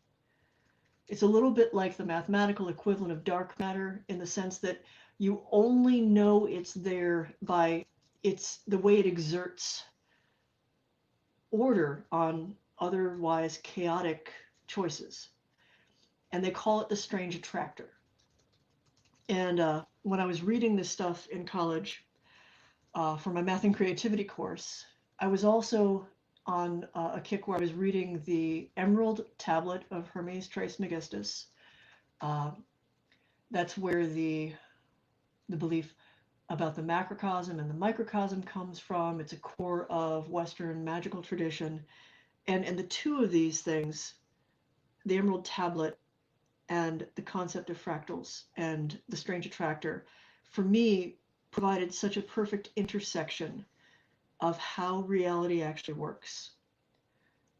Speaker 2: It's a little bit like the mathematical equivalent of dark matter, in the sense that you only know it's there by the way it exerts order on otherwise chaotic choices. And they call it the strange attractor. And when I was reading this stuff in college for my math and creativity course, I was also on a kick where I was reading the Emerald Tablet of Hermes Trismegistus. That's where the belief about the macrocosm and the microcosm comes from. It's a core of Western magical tradition. And the two of these things, the Emerald Tablet and the concept of fractals and the strange attractor, for me, provided such a perfect intersection of how reality actually works.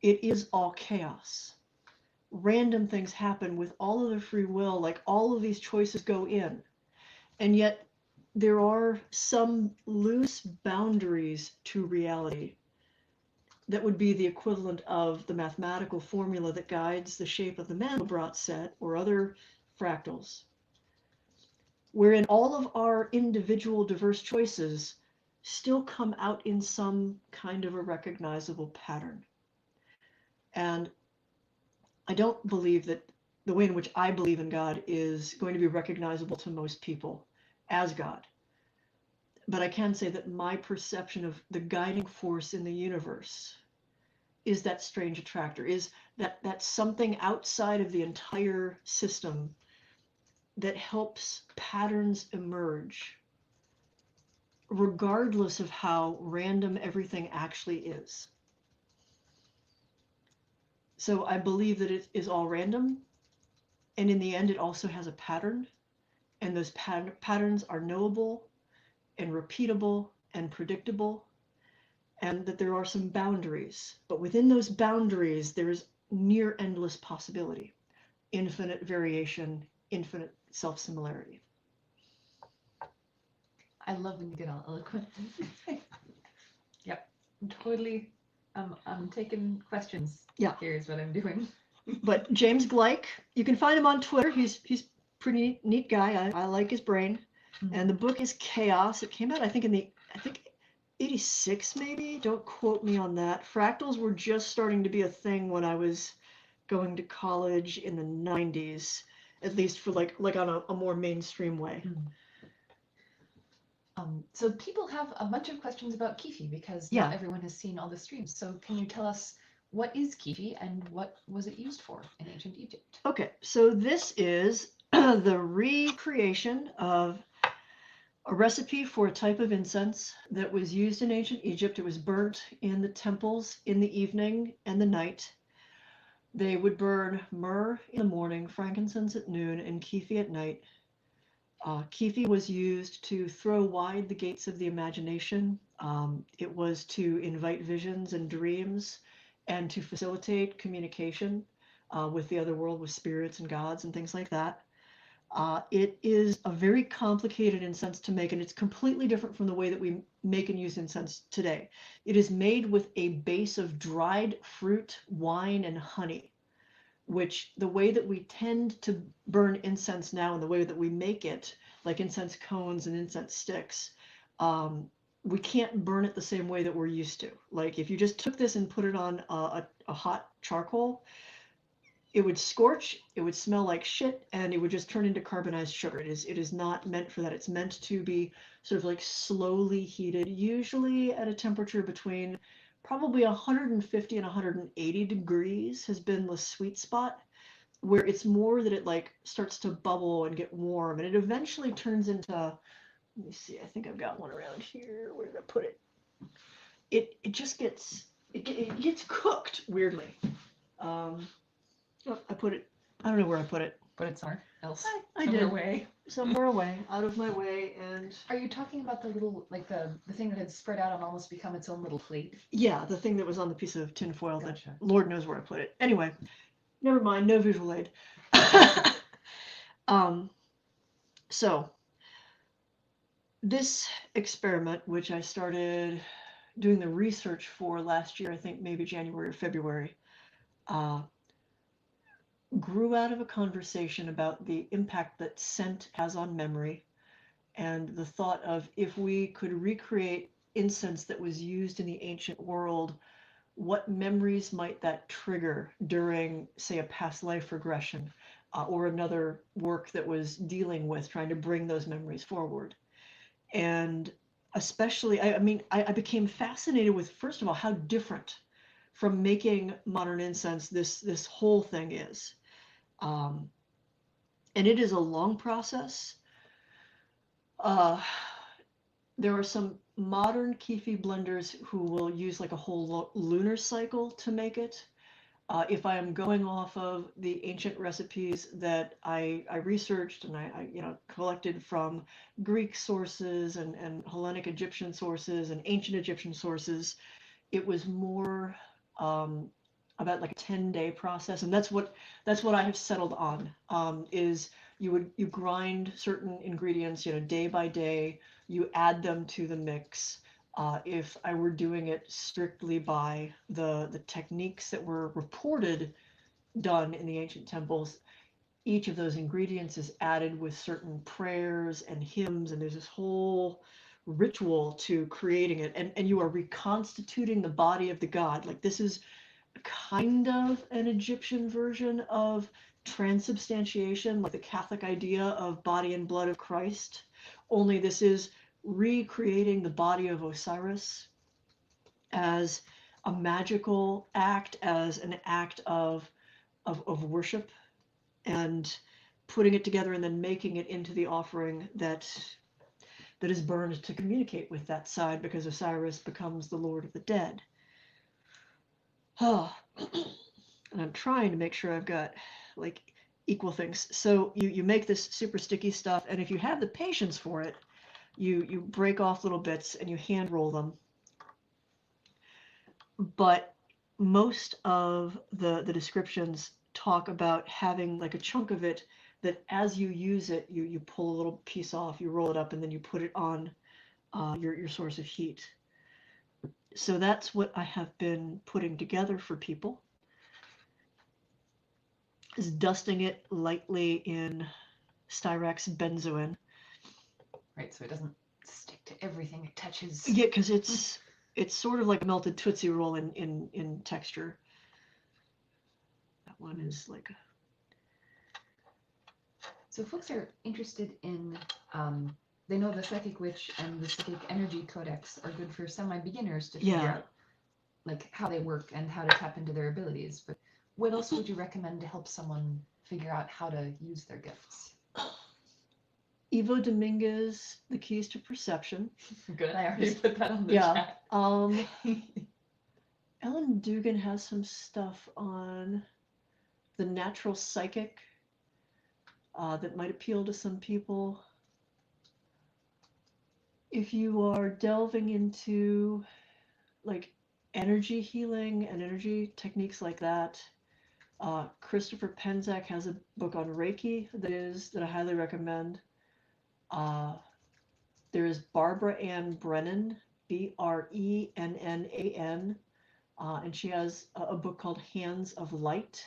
Speaker 2: It is all chaos. Random things happen with all of the free will, like all of these choices go in. And yet there are some loose boundaries to reality that would be the equivalent of the mathematical formula that guides the shape of the Mandelbrot set or other fractals, wherein all of our individual diverse choices still come out in some kind of a recognizable pattern. And I don't believe that the way in which I believe in God is going to be recognizable to most people as God. But I can say that my perception of the guiding force in the universe is that strange attractor, is that something outside of the entire system that helps patterns emerge, regardless of how random everything actually is. So I believe that it is all random, and in the end it also has a pattern, and those patterns are knowable and repeatable and predictable, and that there are some boundaries. But within those boundaries, there is near endless possibility, infinite variation, infinite self-similarity.
Speaker 1: I love when you get all eloquent. Yep, I'm totally. I'm taking questions.
Speaker 2: Yeah,
Speaker 1: here's what I'm doing.
Speaker 2: But James Gleick, you can find him on Twitter. He's pretty neat guy. I like his brain. Mm-hmm. And the book is Chaos. It came out, I think, in 86 maybe. Don't quote me on that. Fractals were just starting to be a thing when I was going to college in the 90s, at least for like on a more mainstream way.
Speaker 1: Mm-hmm. So people have a bunch of questions about kyphi because not everyone has seen all the streams. So can you tell us what is kyphi and what was it used for in ancient Egypt?
Speaker 2: Okay, so this is the recreation of a recipe for a type of incense that was used in ancient Egypt. It was burnt in the temples in the evening and the night. They would burn myrrh in the morning, frankincense at noon, and kyphi at night. Kyphi was used to throw wide the gates of the imagination. It was to invite visions and dreams and to facilitate communication with the other world, with spirits and gods and things like that. It is a very complicated incense to make, and it's completely different from the way that we make and use incense today. It is made with a base of dried fruit, wine, and honey, which the way that we tend to burn incense now and the way that we make it, like incense cones and incense sticks, we can't burn it the same way that we're used to. Like if you just took this and put it on a hot charcoal, it would scorch, it would smell like shit, and it would just turn into carbonized sugar. It is not meant for that. It's meant to be sort of like slowly heated, usually at a temperature between probably 150 and 180 degrees has been the sweet spot, where it's more that it like starts to bubble and get warm, and it eventually turns into, let me see, I think I've got one around here. Where did I put it? It just gets, it gets cooked weirdly. I put it, I don't know where I put it.
Speaker 1: But it's somewhere else.
Speaker 2: I did.
Speaker 1: Away.
Speaker 2: somewhere away, out of my way, and
Speaker 1: Are you talking about the little, like the thing that had spread out and almost become its own little plate?
Speaker 2: yeah, the thing that was on the piece of tinfoil
Speaker 1: Gotcha.
Speaker 2: that Lord knows where I put it. Anyway, never mind, no visual aid. So this experiment, which I started doing the research for last year, I think maybe January or February, grew out of a conversation about the impact that scent has on memory, and the thought of, if we could recreate incense that was used in the ancient world, what memories might that trigger during, say, a past life regression, or another work that was dealing with trying to bring those memories forward. And especially, I became fascinated with, first of all, how different from making modern incense this whole thing is. And it is a long process. There are some modern kyphi blenders who will use like a whole lunar cycle to make it. If I am going off of the ancient recipes that I researched and I collected from Greek sources and Hellenic Egyptian sources and ancient Egyptian sources, it was more about like a 10-day process, and that's what I have settled on. Is you grind certain ingredients, day by day. You add them to the mix. If I were doing it strictly by the techniques that were reported done in the ancient temples, each of those ingredients is added with certain prayers and hymns, and there's this whole ritual to creating it, and you are reconstituting the body of the god. Like, this is kind of an Egyptian version of transubstantiation, like the Catholic idea of body and blood of Christ, only this is recreating the body of Osiris as a magical act, as an act of worship, and putting it together and then making it into the offering that is burned to communicate with that side, because Osiris becomes the Lord of the dead. Oh, and I'm trying to make sure I've got like equal things. So you make this super sticky stuff, and if you have the patience for it, you break off little bits and you hand roll them. But most of the descriptions talk about having like a chunk of it that as you use it, you pull a little piece off, you roll it up, and then you put it on your source of heat. So that's what I have been putting together for people, is dusting it lightly in Styrax benzoin.
Speaker 1: Right, so it doesn't stick to everything it touches.
Speaker 2: Yeah, because it's sort of like a melted Tootsie Roll in texture. That one is like
Speaker 1: So folks are interested in, they know the Psychic Witch and the Psychic Energy Codex are good for semi-beginners to figure out like how they work and how to tap into their abilities. But what else would you recommend to help someone figure out how to use their gifts?
Speaker 2: Ivo Dominguez, The Keys to Perception.
Speaker 1: Good, I already put that on the chat.
Speaker 2: Ellen Dugan has some stuff on the natural psychic that might appeal to some people. If you are delving into like energy healing and energy techniques like that, Christopher Penzak has a book on Reiki that I highly recommend. There is Barbara Ann Brennan, Brennan, and she has a book called Hands of Light.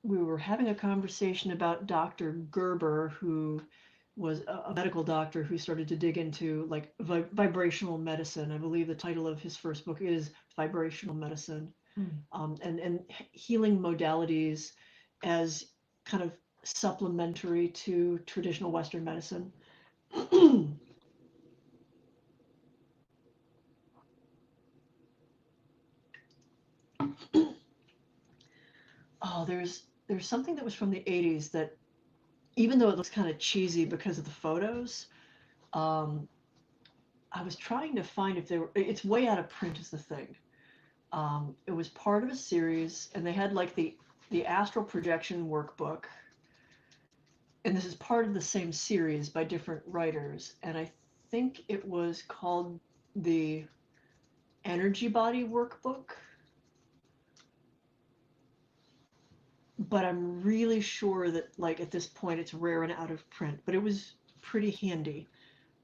Speaker 2: We were having a conversation about Dr. Gerber, who was a medical doctor who started to dig into like vibrational medicine. I believe the title of his first book is Vibrational Medicine, and healing modalities as kind of supplementary to traditional Western medicine. Oh, there's something that was from the 80s that, even though it looks kind of cheesy because of the photos, I was trying to find if they were, it's way out of print is the thing. It was part of a series, and they had like the astral projection workbook, and this is part of the same series by different writers, and I think it was called the Energy Body Workbook, but I'm really sure that, like, at this point it's rare and out of print, but it was pretty handy.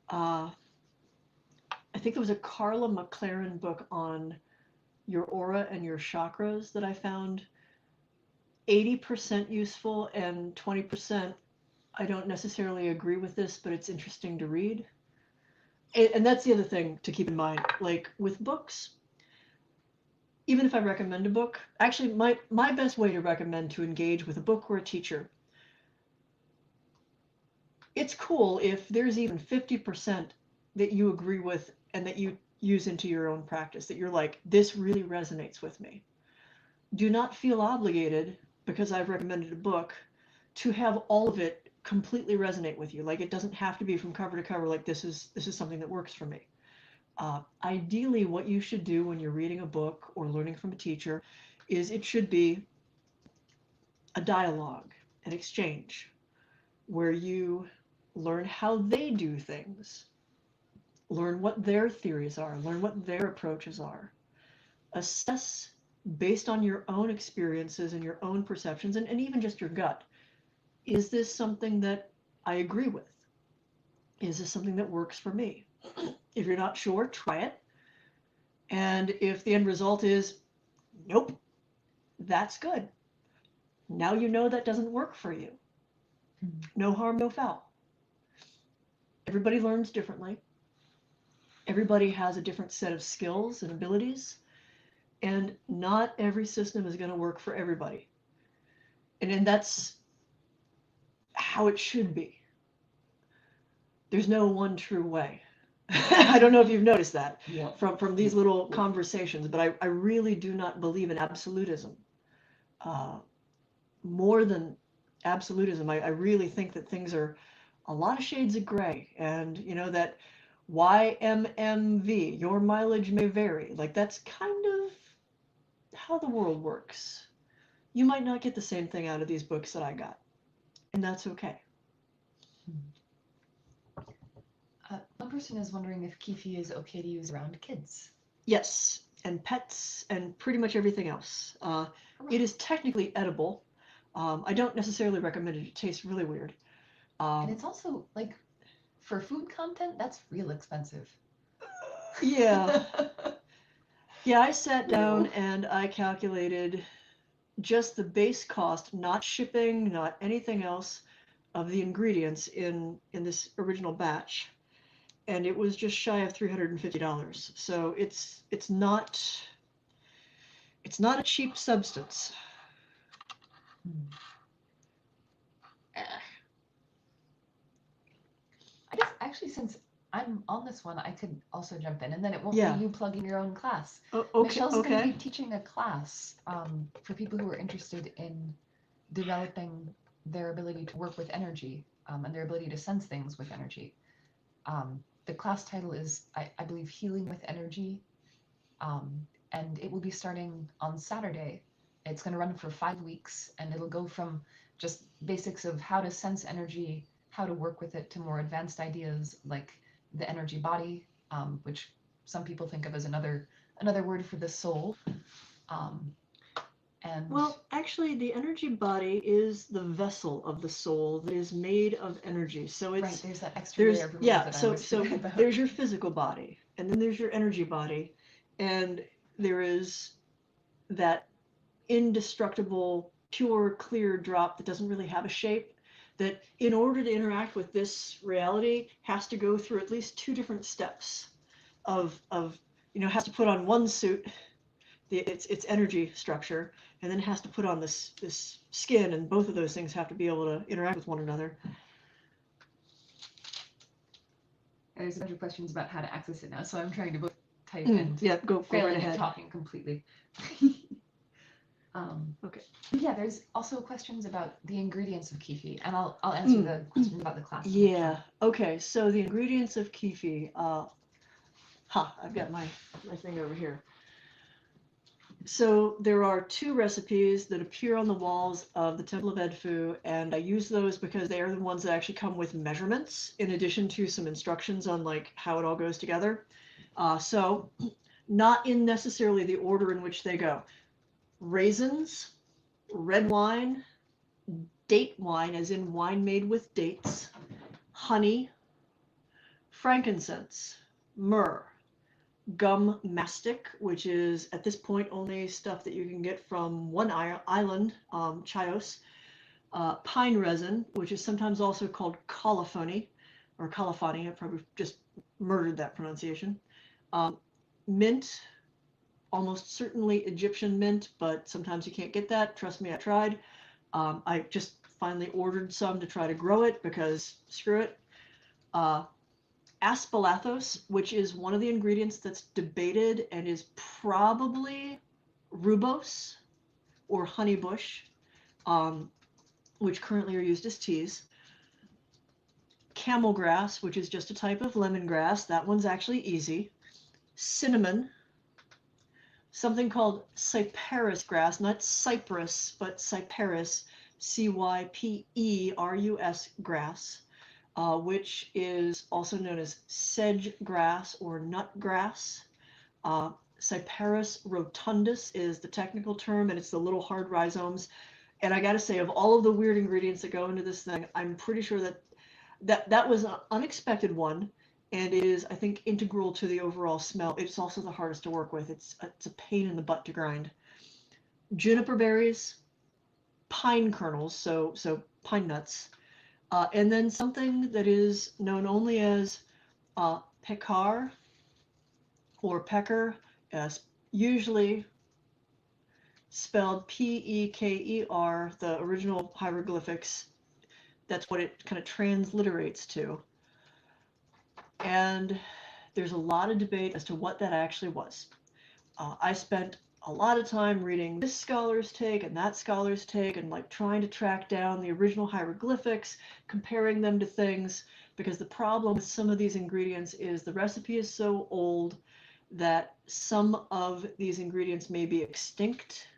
Speaker 2: I think there was a Carla McLaren book on your aura and your chakras that I found 80% useful, and 20% I don't necessarily agree with this, but it's interesting to read. And that's the other thing to keep in mind. Like with books, even if I recommend a book, actually my best way to recommend to engage with a book or a teacher, it's cool if there's even 50% that you agree with and that you use into your own practice, that you're like, this really resonates with me. Do not feel obligated, because I've recommended a book, to have all of it completely resonate with you. Like, it doesn't have to be from cover to cover, like this is something that works for me. Ideally, what you should do when you're reading a book or learning from a teacher is it should be a dialogue, an exchange, where you learn how they do things, learn what their theories are, learn what their approaches are, assess based on your own experiences and your own perceptions, and even just your gut. Is this something that I agree with? Is this something that works for me? If you're not sure, try it. And if the end result is, nope, that's good. Now you know that doesn't work for you. No harm, no foul. Everybody learns differently. Everybody has a different set of skills and abilities. And not every system is going to work for everybody. And that's how it should be. There's no one true way. I don't know if you've noticed that from these little conversations, but I really do not believe in absolutism. More than absolutism, I really think that things are a lot of shades of gray, and you know that YMMV, your mileage may vary. Like, that's kind of how the world works. You might not get the same thing out of these books that I got, and that's okay.
Speaker 1: One person is wondering if kyphi is okay to use around kids.
Speaker 2: Yes, and pets and pretty much everything else. It is technically edible. I don't necessarily recommend it. It tastes really weird.
Speaker 1: And it's also, like, for food content, that's real expensive.
Speaker 2: Yeah. Yeah, I sat down and I calculated just the base cost, not shipping, not anything else, of the ingredients in this original batch. And it was just shy of $350. So it's not a cheap substance.
Speaker 1: I guess actually, since I'm on this one, I could also jump in, and then it won't
Speaker 2: Yeah.
Speaker 1: be you plugging your own class.
Speaker 2: Okay.
Speaker 1: Michelle's going to be teaching a class for people who are interested in developing their ability to work with energy and their ability to sense things with energy. The class title is, I believe, Healing with Energy, and it will be starting on Saturday. It's going to run for 5 weeks, and it'll go from just basics of how to sense energy, how to work with it, to more advanced ideas like the energy body, which some people think of as another word for the soul. And
Speaker 2: well, actually, the energy body is the vessel of the soul that is made of energy. So it's
Speaker 1: right, there's that extra layer of that
Speaker 2: so
Speaker 1: about.
Speaker 2: there's your physical body, and then there's your energy body, and there is that indestructible, pure, clear drop that doesn't really have a shape, that in order to interact with this reality has to go through at least 2 different steps of has to put on one suit, its energy structure, and then it has to put on this skin, and both of those things have to be able to interact with one another.
Speaker 1: There's a bunch of questions about how to access it now, so I'm trying to both type and
Speaker 2: go
Speaker 1: failing
Speaker 2: right ahead.
Speaker 1: at talking completely.
Speaker 2: Okay.
Speaker 1: Yeah, there's also questions about the ingredients of kyphi, and I'll answer the questions about the class.
Speaker 2: Yeah. Okay. So the ingredients of kyphi. I've got my thing over here. So there are 2 recipes that appear on the walls of the Temple of Edfu, and I use those because they are the ones that actually come with measurements, in addition to some instructions on like how it all goes together. So not in necessarily the order in which they go. Raisins, red wine, date wine, as in wine made with dates, honey, frankincense, myrrh, gum mastic, which is at this point only stuff that you can get from one island, Chios, pine resin, which is sometimes also called colophony, or colophony. I probably just murdered that pronunciation. Mint, almost certainly Egyptian mint, but sometimes you can't get that. Trust me, I tried. I just finally ordered some to try to grow it because screw it. Aspalathos, which is one of the ingredients that's debated and is probably rubose or honeybush, which currently are used as teas. Camel grass, which is just a type of lemongrass. That one's actually easy. Cinnamon. Something called cyperus grass, not cypress, but cyperus, Cyperus grass. Which is also known as sedge grass or nut grass. Cyperus rotundus is the technical term, and it's the little hard rhizomes. And I got to say, of all of the weird ingredients that go into this thing, I'm pretty sure that was an unexpected one, and it is, I think, integral to the overall smell. It's also the hardest to work with. It's a pain in the butt to grind. Juniper berries, pine kernels, so pine nuts. And then something that is known only as pekar or pecker, usually spelled Peker, the original hieroglyphics. That's what it kind of transliterates to. And there's a lot of debate as to what that actually was. I spent a lot of time reading this scholar's take and that scholar's take and like trying to track down the original hieroglyphics, comparing them to things, because the problem with some of these ingredients is the recipe is so old that some of these ingredients may be extinct.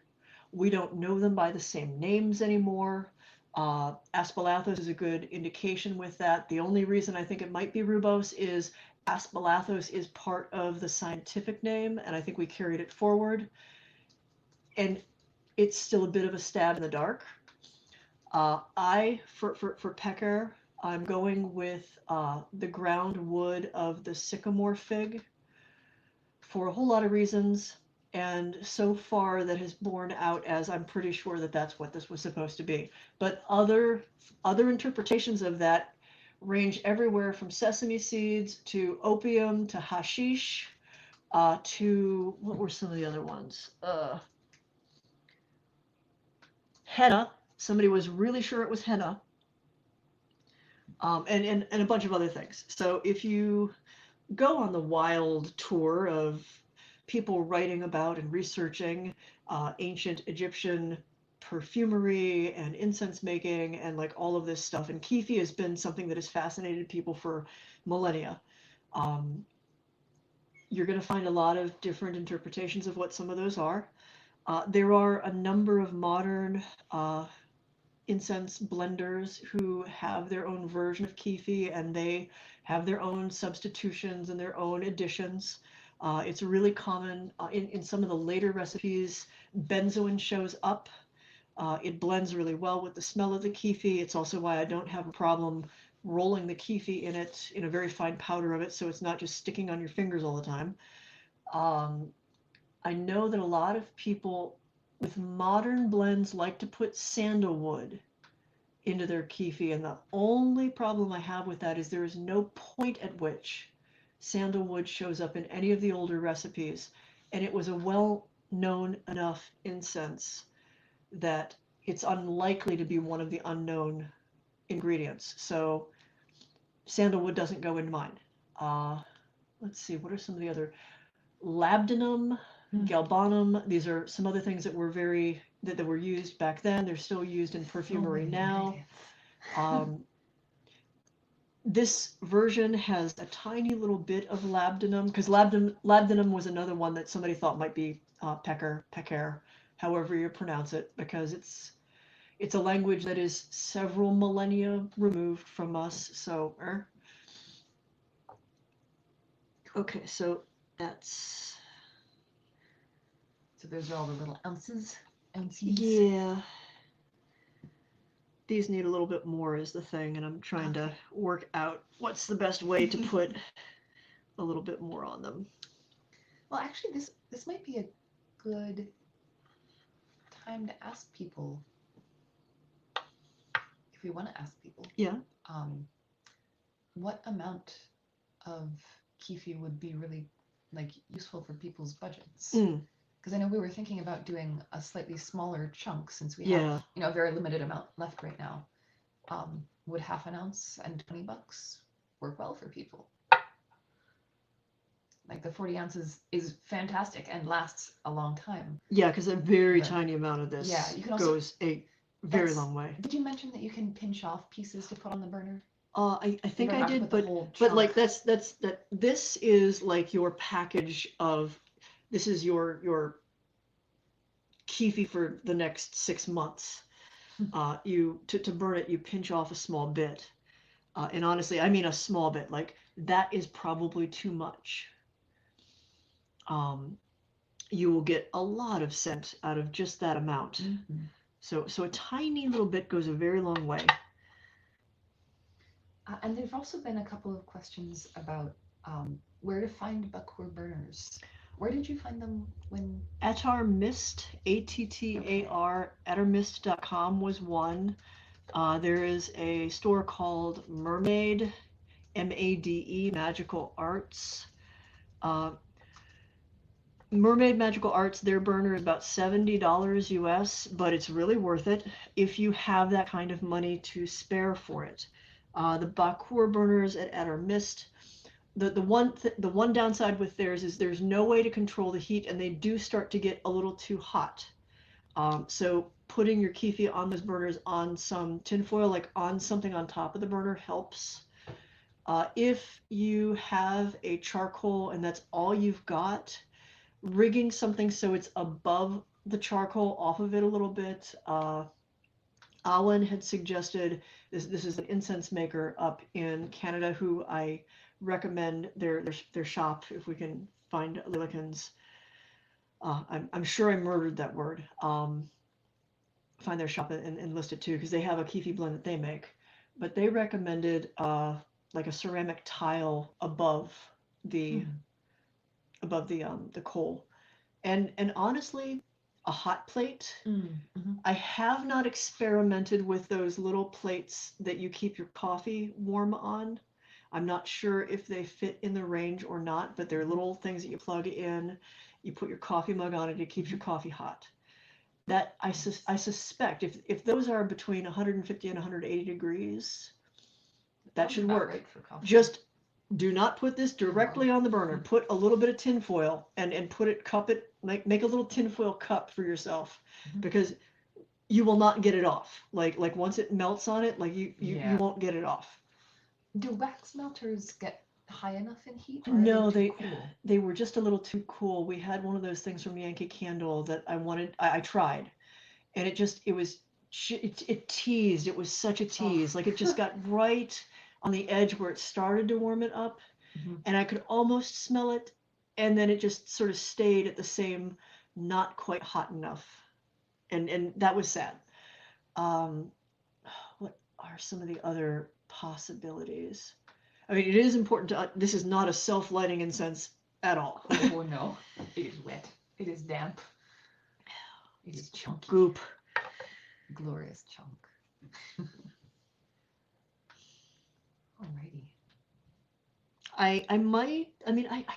Speaker 2: We don't know them by the same names anymore. Aspalathos is a good indication with that. The only reason I think it might be rubose is Aspalathos is part of the scientific name, and I think we carried it forward. And it's still a bit of a stab in the dark. For pecker, I'm going with the ground wood of the sycamore fig for a whole lot of reasons. And so far that has borne out as I'm pretty sure that that's what this was supposed to be. But other interpretations of that range everywhere from sesame seeds to opium to hashish to, what were some of the other ones? Henna. Somebody was really sure it was henna. And a bunch of other things. So if you go on the wild tour of people writing about and researching ancient Egyptian perfumery and incense making and like all of this stuff, and kyphi has been something that has fascinated people for millennia. You're going to find a lot of different interpretations of what some of those are. There are a number of modern incense blenders who have their own version of kyphi, and they have their own substitutions and their own additions. It's really common in some of the later recipes. Benzoin shows up. It blends really well with the smell of the kyphi. It's also why I don't have a problem rolling the kyphi in it, in a very fine powder of it, so it's not just sticking on your fingers all the time. I know that a lot of people with modern blends like to put sandalwood into their kyphi, and the only problem I have with that is there is no point at which sandalwood shows up in any of the older recipes, and it was a well-known enough incense that it's unlikely to be one of the unknown ingredients. So sandalwood doesn't go in mine. Let's see, what are some of the other? Labdanum, galbanum. These are some other things that were that were used back then. They're still used in perfumery now. This version has a tiny little bit of labdanum, because labdanum was another one that somebody thought might be Peker, however you pronounce it, because it's a language that is several millennia removed from us. So, okay, so that's.
Speaker 1: So those are all the little ounces.
Speaker 2: Yeah. These need a little bit more is the thing, and I'm trying to work out what's the best way to put a little bit more on them.
Speaker 1: Well, actually, this might be a good time to ask people, if we want to ask people.
Speaker 2: Yeah.
Speaker 1: What amount of kyphi would be really like useful for people's budgets? Because I know we were thinking about doing a slightly smaller chunk since we have a very limited amount left right now. Would half an ounce and $20 work well for people? Like the 40 ounces is fantastic and lasts a long time.
Speaker 2: Yeah, because a very tiny amount of this
Speaker 1: you can also,
Speaker 2: goes a very long way.
Speaker 1: Did you mention that you can pinch off pieces to put on the burner?
Speaker 2: I think I did, but like this is like your package of, this is your kyphi for the next 6 months. To burn it, you pinch off a small bit, and honestly, I mean a small bit. Like that is probably too much. You will get a lot of scent out of just that amount. So a tiny little bit goes a very long way.
Speaker 1: And there've also been a couple of questions about where to find bakur burners. Where did you find them when? Attar Mist,
Speaker 2: ATTAR, attarmist.com was one. There is a store called Mermaid, MADE, Magical Arts. Mermaid Magical Arts, their burner is about $70 US, but it's really worth it if you have that kind of money to spare for it. The bakur burners at Attar Mist, the one downside with theirs is there's no way to control the heat, and they do start to get a little too hot. So putting your kyphi on those burners on some tinfoil, like on something on top of the burner, helps. If you have a charcoal and that's all you've got, rigging something so it's above the charcoal, off of it a little bit. Alan had suggested this is an incense maker up in Canada who I recommend their shop if we can find Lillikens. I'm sure I murdered that word. Find their shop and list it too, because they have a kyphi blend that they make. But they recommended like a ceramic tile above the coal, and honestly, a hot plate. I have not experimented with those little plates that you keep your coffee warm on. I'm not sure if they fit in the range or not, but they're little things that you plug in. You put your coffee mug on it, it keeps your coffee hot. That I suspect if those are between 150 and 180 degrees, that should work.
Speaker 1: Right for coffee.
Speaker 2: Just do not put this directly on the burner. Put a little bit of tinfoil and put it, cup it, make a little tinfoil cup for yourself, because you will not get it off. Like once it melts on it, like you won't get it off.
Speaker 1: Do wax melters get high enough in heat? Or
Speaker 2: No,
Speaker 1: are they too cool?
Speaker 2: They were just a little too cool. We had one of those things from Yankee Candle that I tried, and it teased. It was such a tease. Like it just got right on the edge where it started to warm it up, and I could almost smell it, and then it just sort of stayed at the same, not quite hot enough, and that was sad. What are some of the other possibilities? I mean, it is important to, this is not a self-lighting incense at all.
Speaker 1: Oh no, it is wet. It is damp. It is chunky.
Speaker 2: Goop.
Speaker 1: Glorious chunk. Alrighty.
Speaker 2: I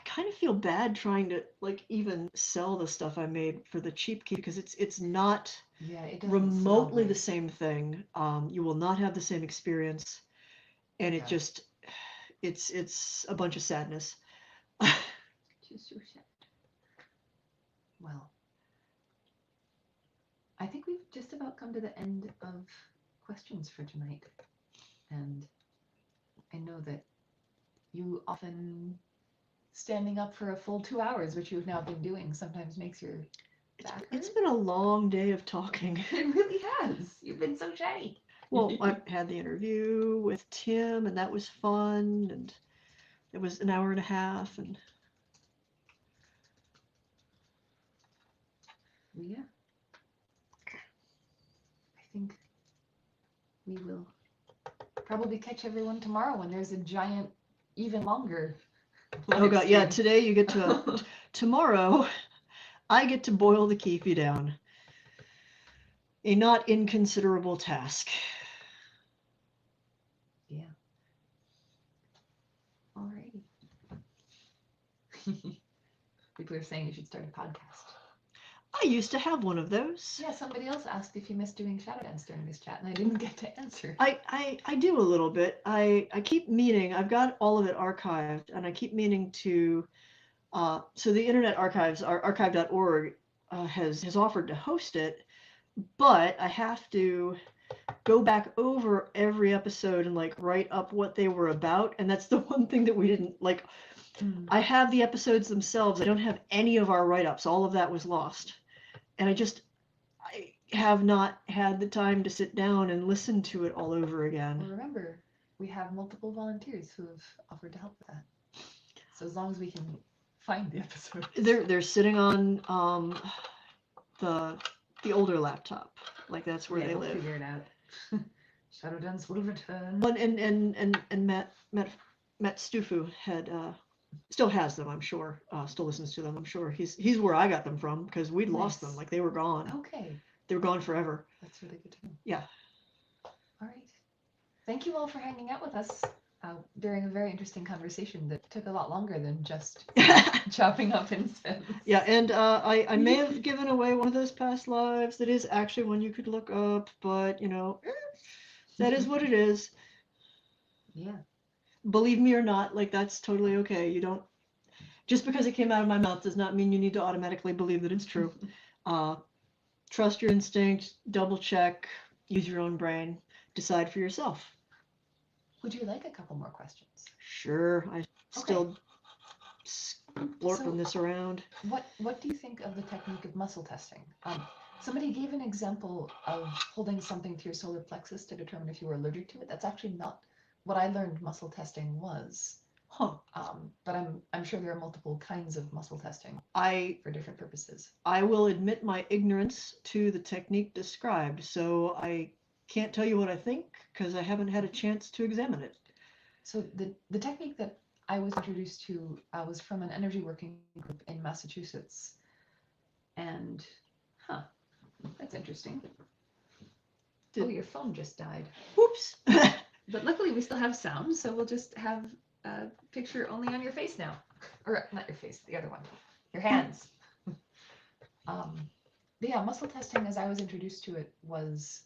Speaker 2: kind of feel bad trying to like even sell the stuff I made for the cheap key, because it's not remotely the same thing. You will not have the same experience, and it just it's a bunch of sadness.
Speaker 1: Just so sad. Well, I think we've just about come to the end of questions for tonight, and I know that you often standing up for a full 2 hours, which you've now been doing, sometimes makes your back
Speaker 2: It's
Speaker 1: hurt.
Speaker 2: been a long day of talking.
Speaker 1: It really has. You've been so chatty.
Speaker 2: Well, I had the interview with Tim, and that was fun, and it was an hour and a half, and
Speaker 1: Yeah. I think we will probably catch everyone tomorrow when there's a giant, even longer.
Speaker 2: oh god, yeah,
Speaker 1: stream.
Speaker 2: today you get to, tomorrow, I get to boil the kyphi down. A not inconsiderable task.
Speaker 1: Yeah. Alrighty. People are saying you should start a podcast.
Speaker 2: I used to have one of those.
Speaker 1: Yeah, somebody else asked if you missed doing shadow dance during this chat, and I didn't get to answer.
Speaker 2: I do a little bit. I keep meaning, I've got all of it archived, and I keep meaning to, so the Internet Archives, archive.org, has offered to host it, but I have to go back over every episode and like write up what they were about, and that's the one thing that we didn't, like, I have the episodes themselves, I don't have any of our write-ups, all of that was lost. And I have not had the time to sit down and listen to it all over again.
Speaker 1: Well, remember, we have multiple volunteers who have offered to help with that. So as long as we can find the episodes.
Speaker 2: They're sitting on the older laptop. Like that's where they
Speaker 1: we'll
Speaker 2: live.
Speaker 1: Figure it out. Shadow dance will return.
Speaker 2: And Matt Stufu had still has them, I'm sure. Still listens to them, I'm sure. He's where I got them from because we'd lost them. Like they were gone.
Speaker 1: Okay.
Speaker 2: They were gone forever.
Speaker 1: That's really good to know.
Speaker 2: Yeah.
Speaker 1: All right. Thank you all for hanging out with us during a very interesting conversation that took a lot longer than just chopping up incense.
Speaker 2: Yeah, and I may have given away one of those past lives that is actually one you could look up, but you know, that is what it is.
Speaker 1: Yeah.
Speaker 2: Believe me or not, like that's totally okay. You don't, just because it came out of my mouth does not mean you need to automatically believe that it's true. Trust your instinct, double check, use your own brain, decide for yourself.
Speaker 1: Would you like a couple more questions?
Speaker 2: Sure, I still splorping this around.
Speaker 1: What do you think of the technique of muscle testing? Somebody gave an example of holding something to your solar plexus to determine if you were allergic to it. That's actually not what I learned muscle testing was.
Speaker 2: Huh.
Speaker 1: But I'm sure there are multiple kinds of muscle testing for different purposes.
Speaker 2: I will admit my ignorance to the technique described, so I can't tell you what I think because I haven't had a chance to examine it.
Speaker 1: So the technique that I was introduced to was from an energy working group in Massachusetts. And, that's interesting. Oh, your phone just died.
Speaker 2: Oops.
Speaker 1: But luckily we still have sound, so we'll just have a picture only on your face now. Or not your face, the other one. Your hands. Yeah, muscle testing, as I was introduced to it, was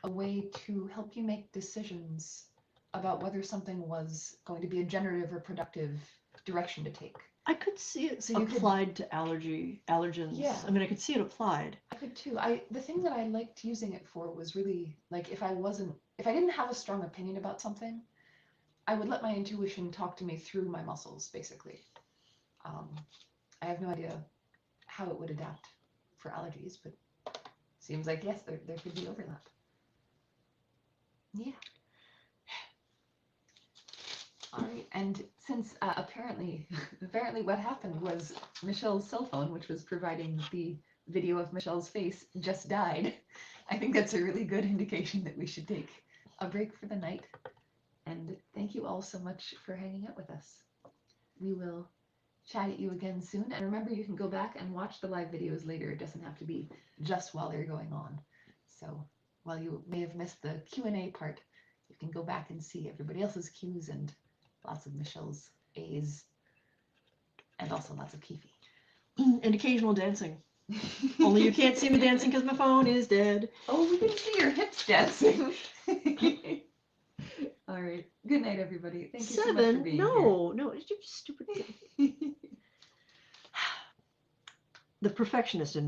Speaker 1: a way to help you make decisions about whether something was going to be a generative or productive direction to take.
Speaker 2: I could see it applied to allergens. Yeah. I mean, I could see it applied.
Speaker 1: I could too. The thing that I liked using it for was really like if I didn't have a strong opinion about something, I would let my intuition talk to me through my muscles, basically. I have no idea how it would adapt for allergies, but seems like yes, there could be overlap. Yeah. All right, and since apparently what happened was Michelle's cell phone, which was providing the video of Michelle's face, just died. I think that's a really good indication that we should take a break for the night. And thank you all so much for hanging out with us. We will chat at you again soon. And remember, you can go back and watch the live videos later. It doesn't have to be just while they're going on. So while you may have missed the Q&A part, you can go back and see everybody else's Q's and lots of Michelle's A's, and also lots of kyphi.
Speaker 2: And occasional dancing. Only you can't see me dancing because my phone is dead.
Speaker 1: Oh, we can see your hips dancing. All right. Good night, everybody. Thank you so much for being here.
Speaker 2: No, it's just stupid. The perfectionist in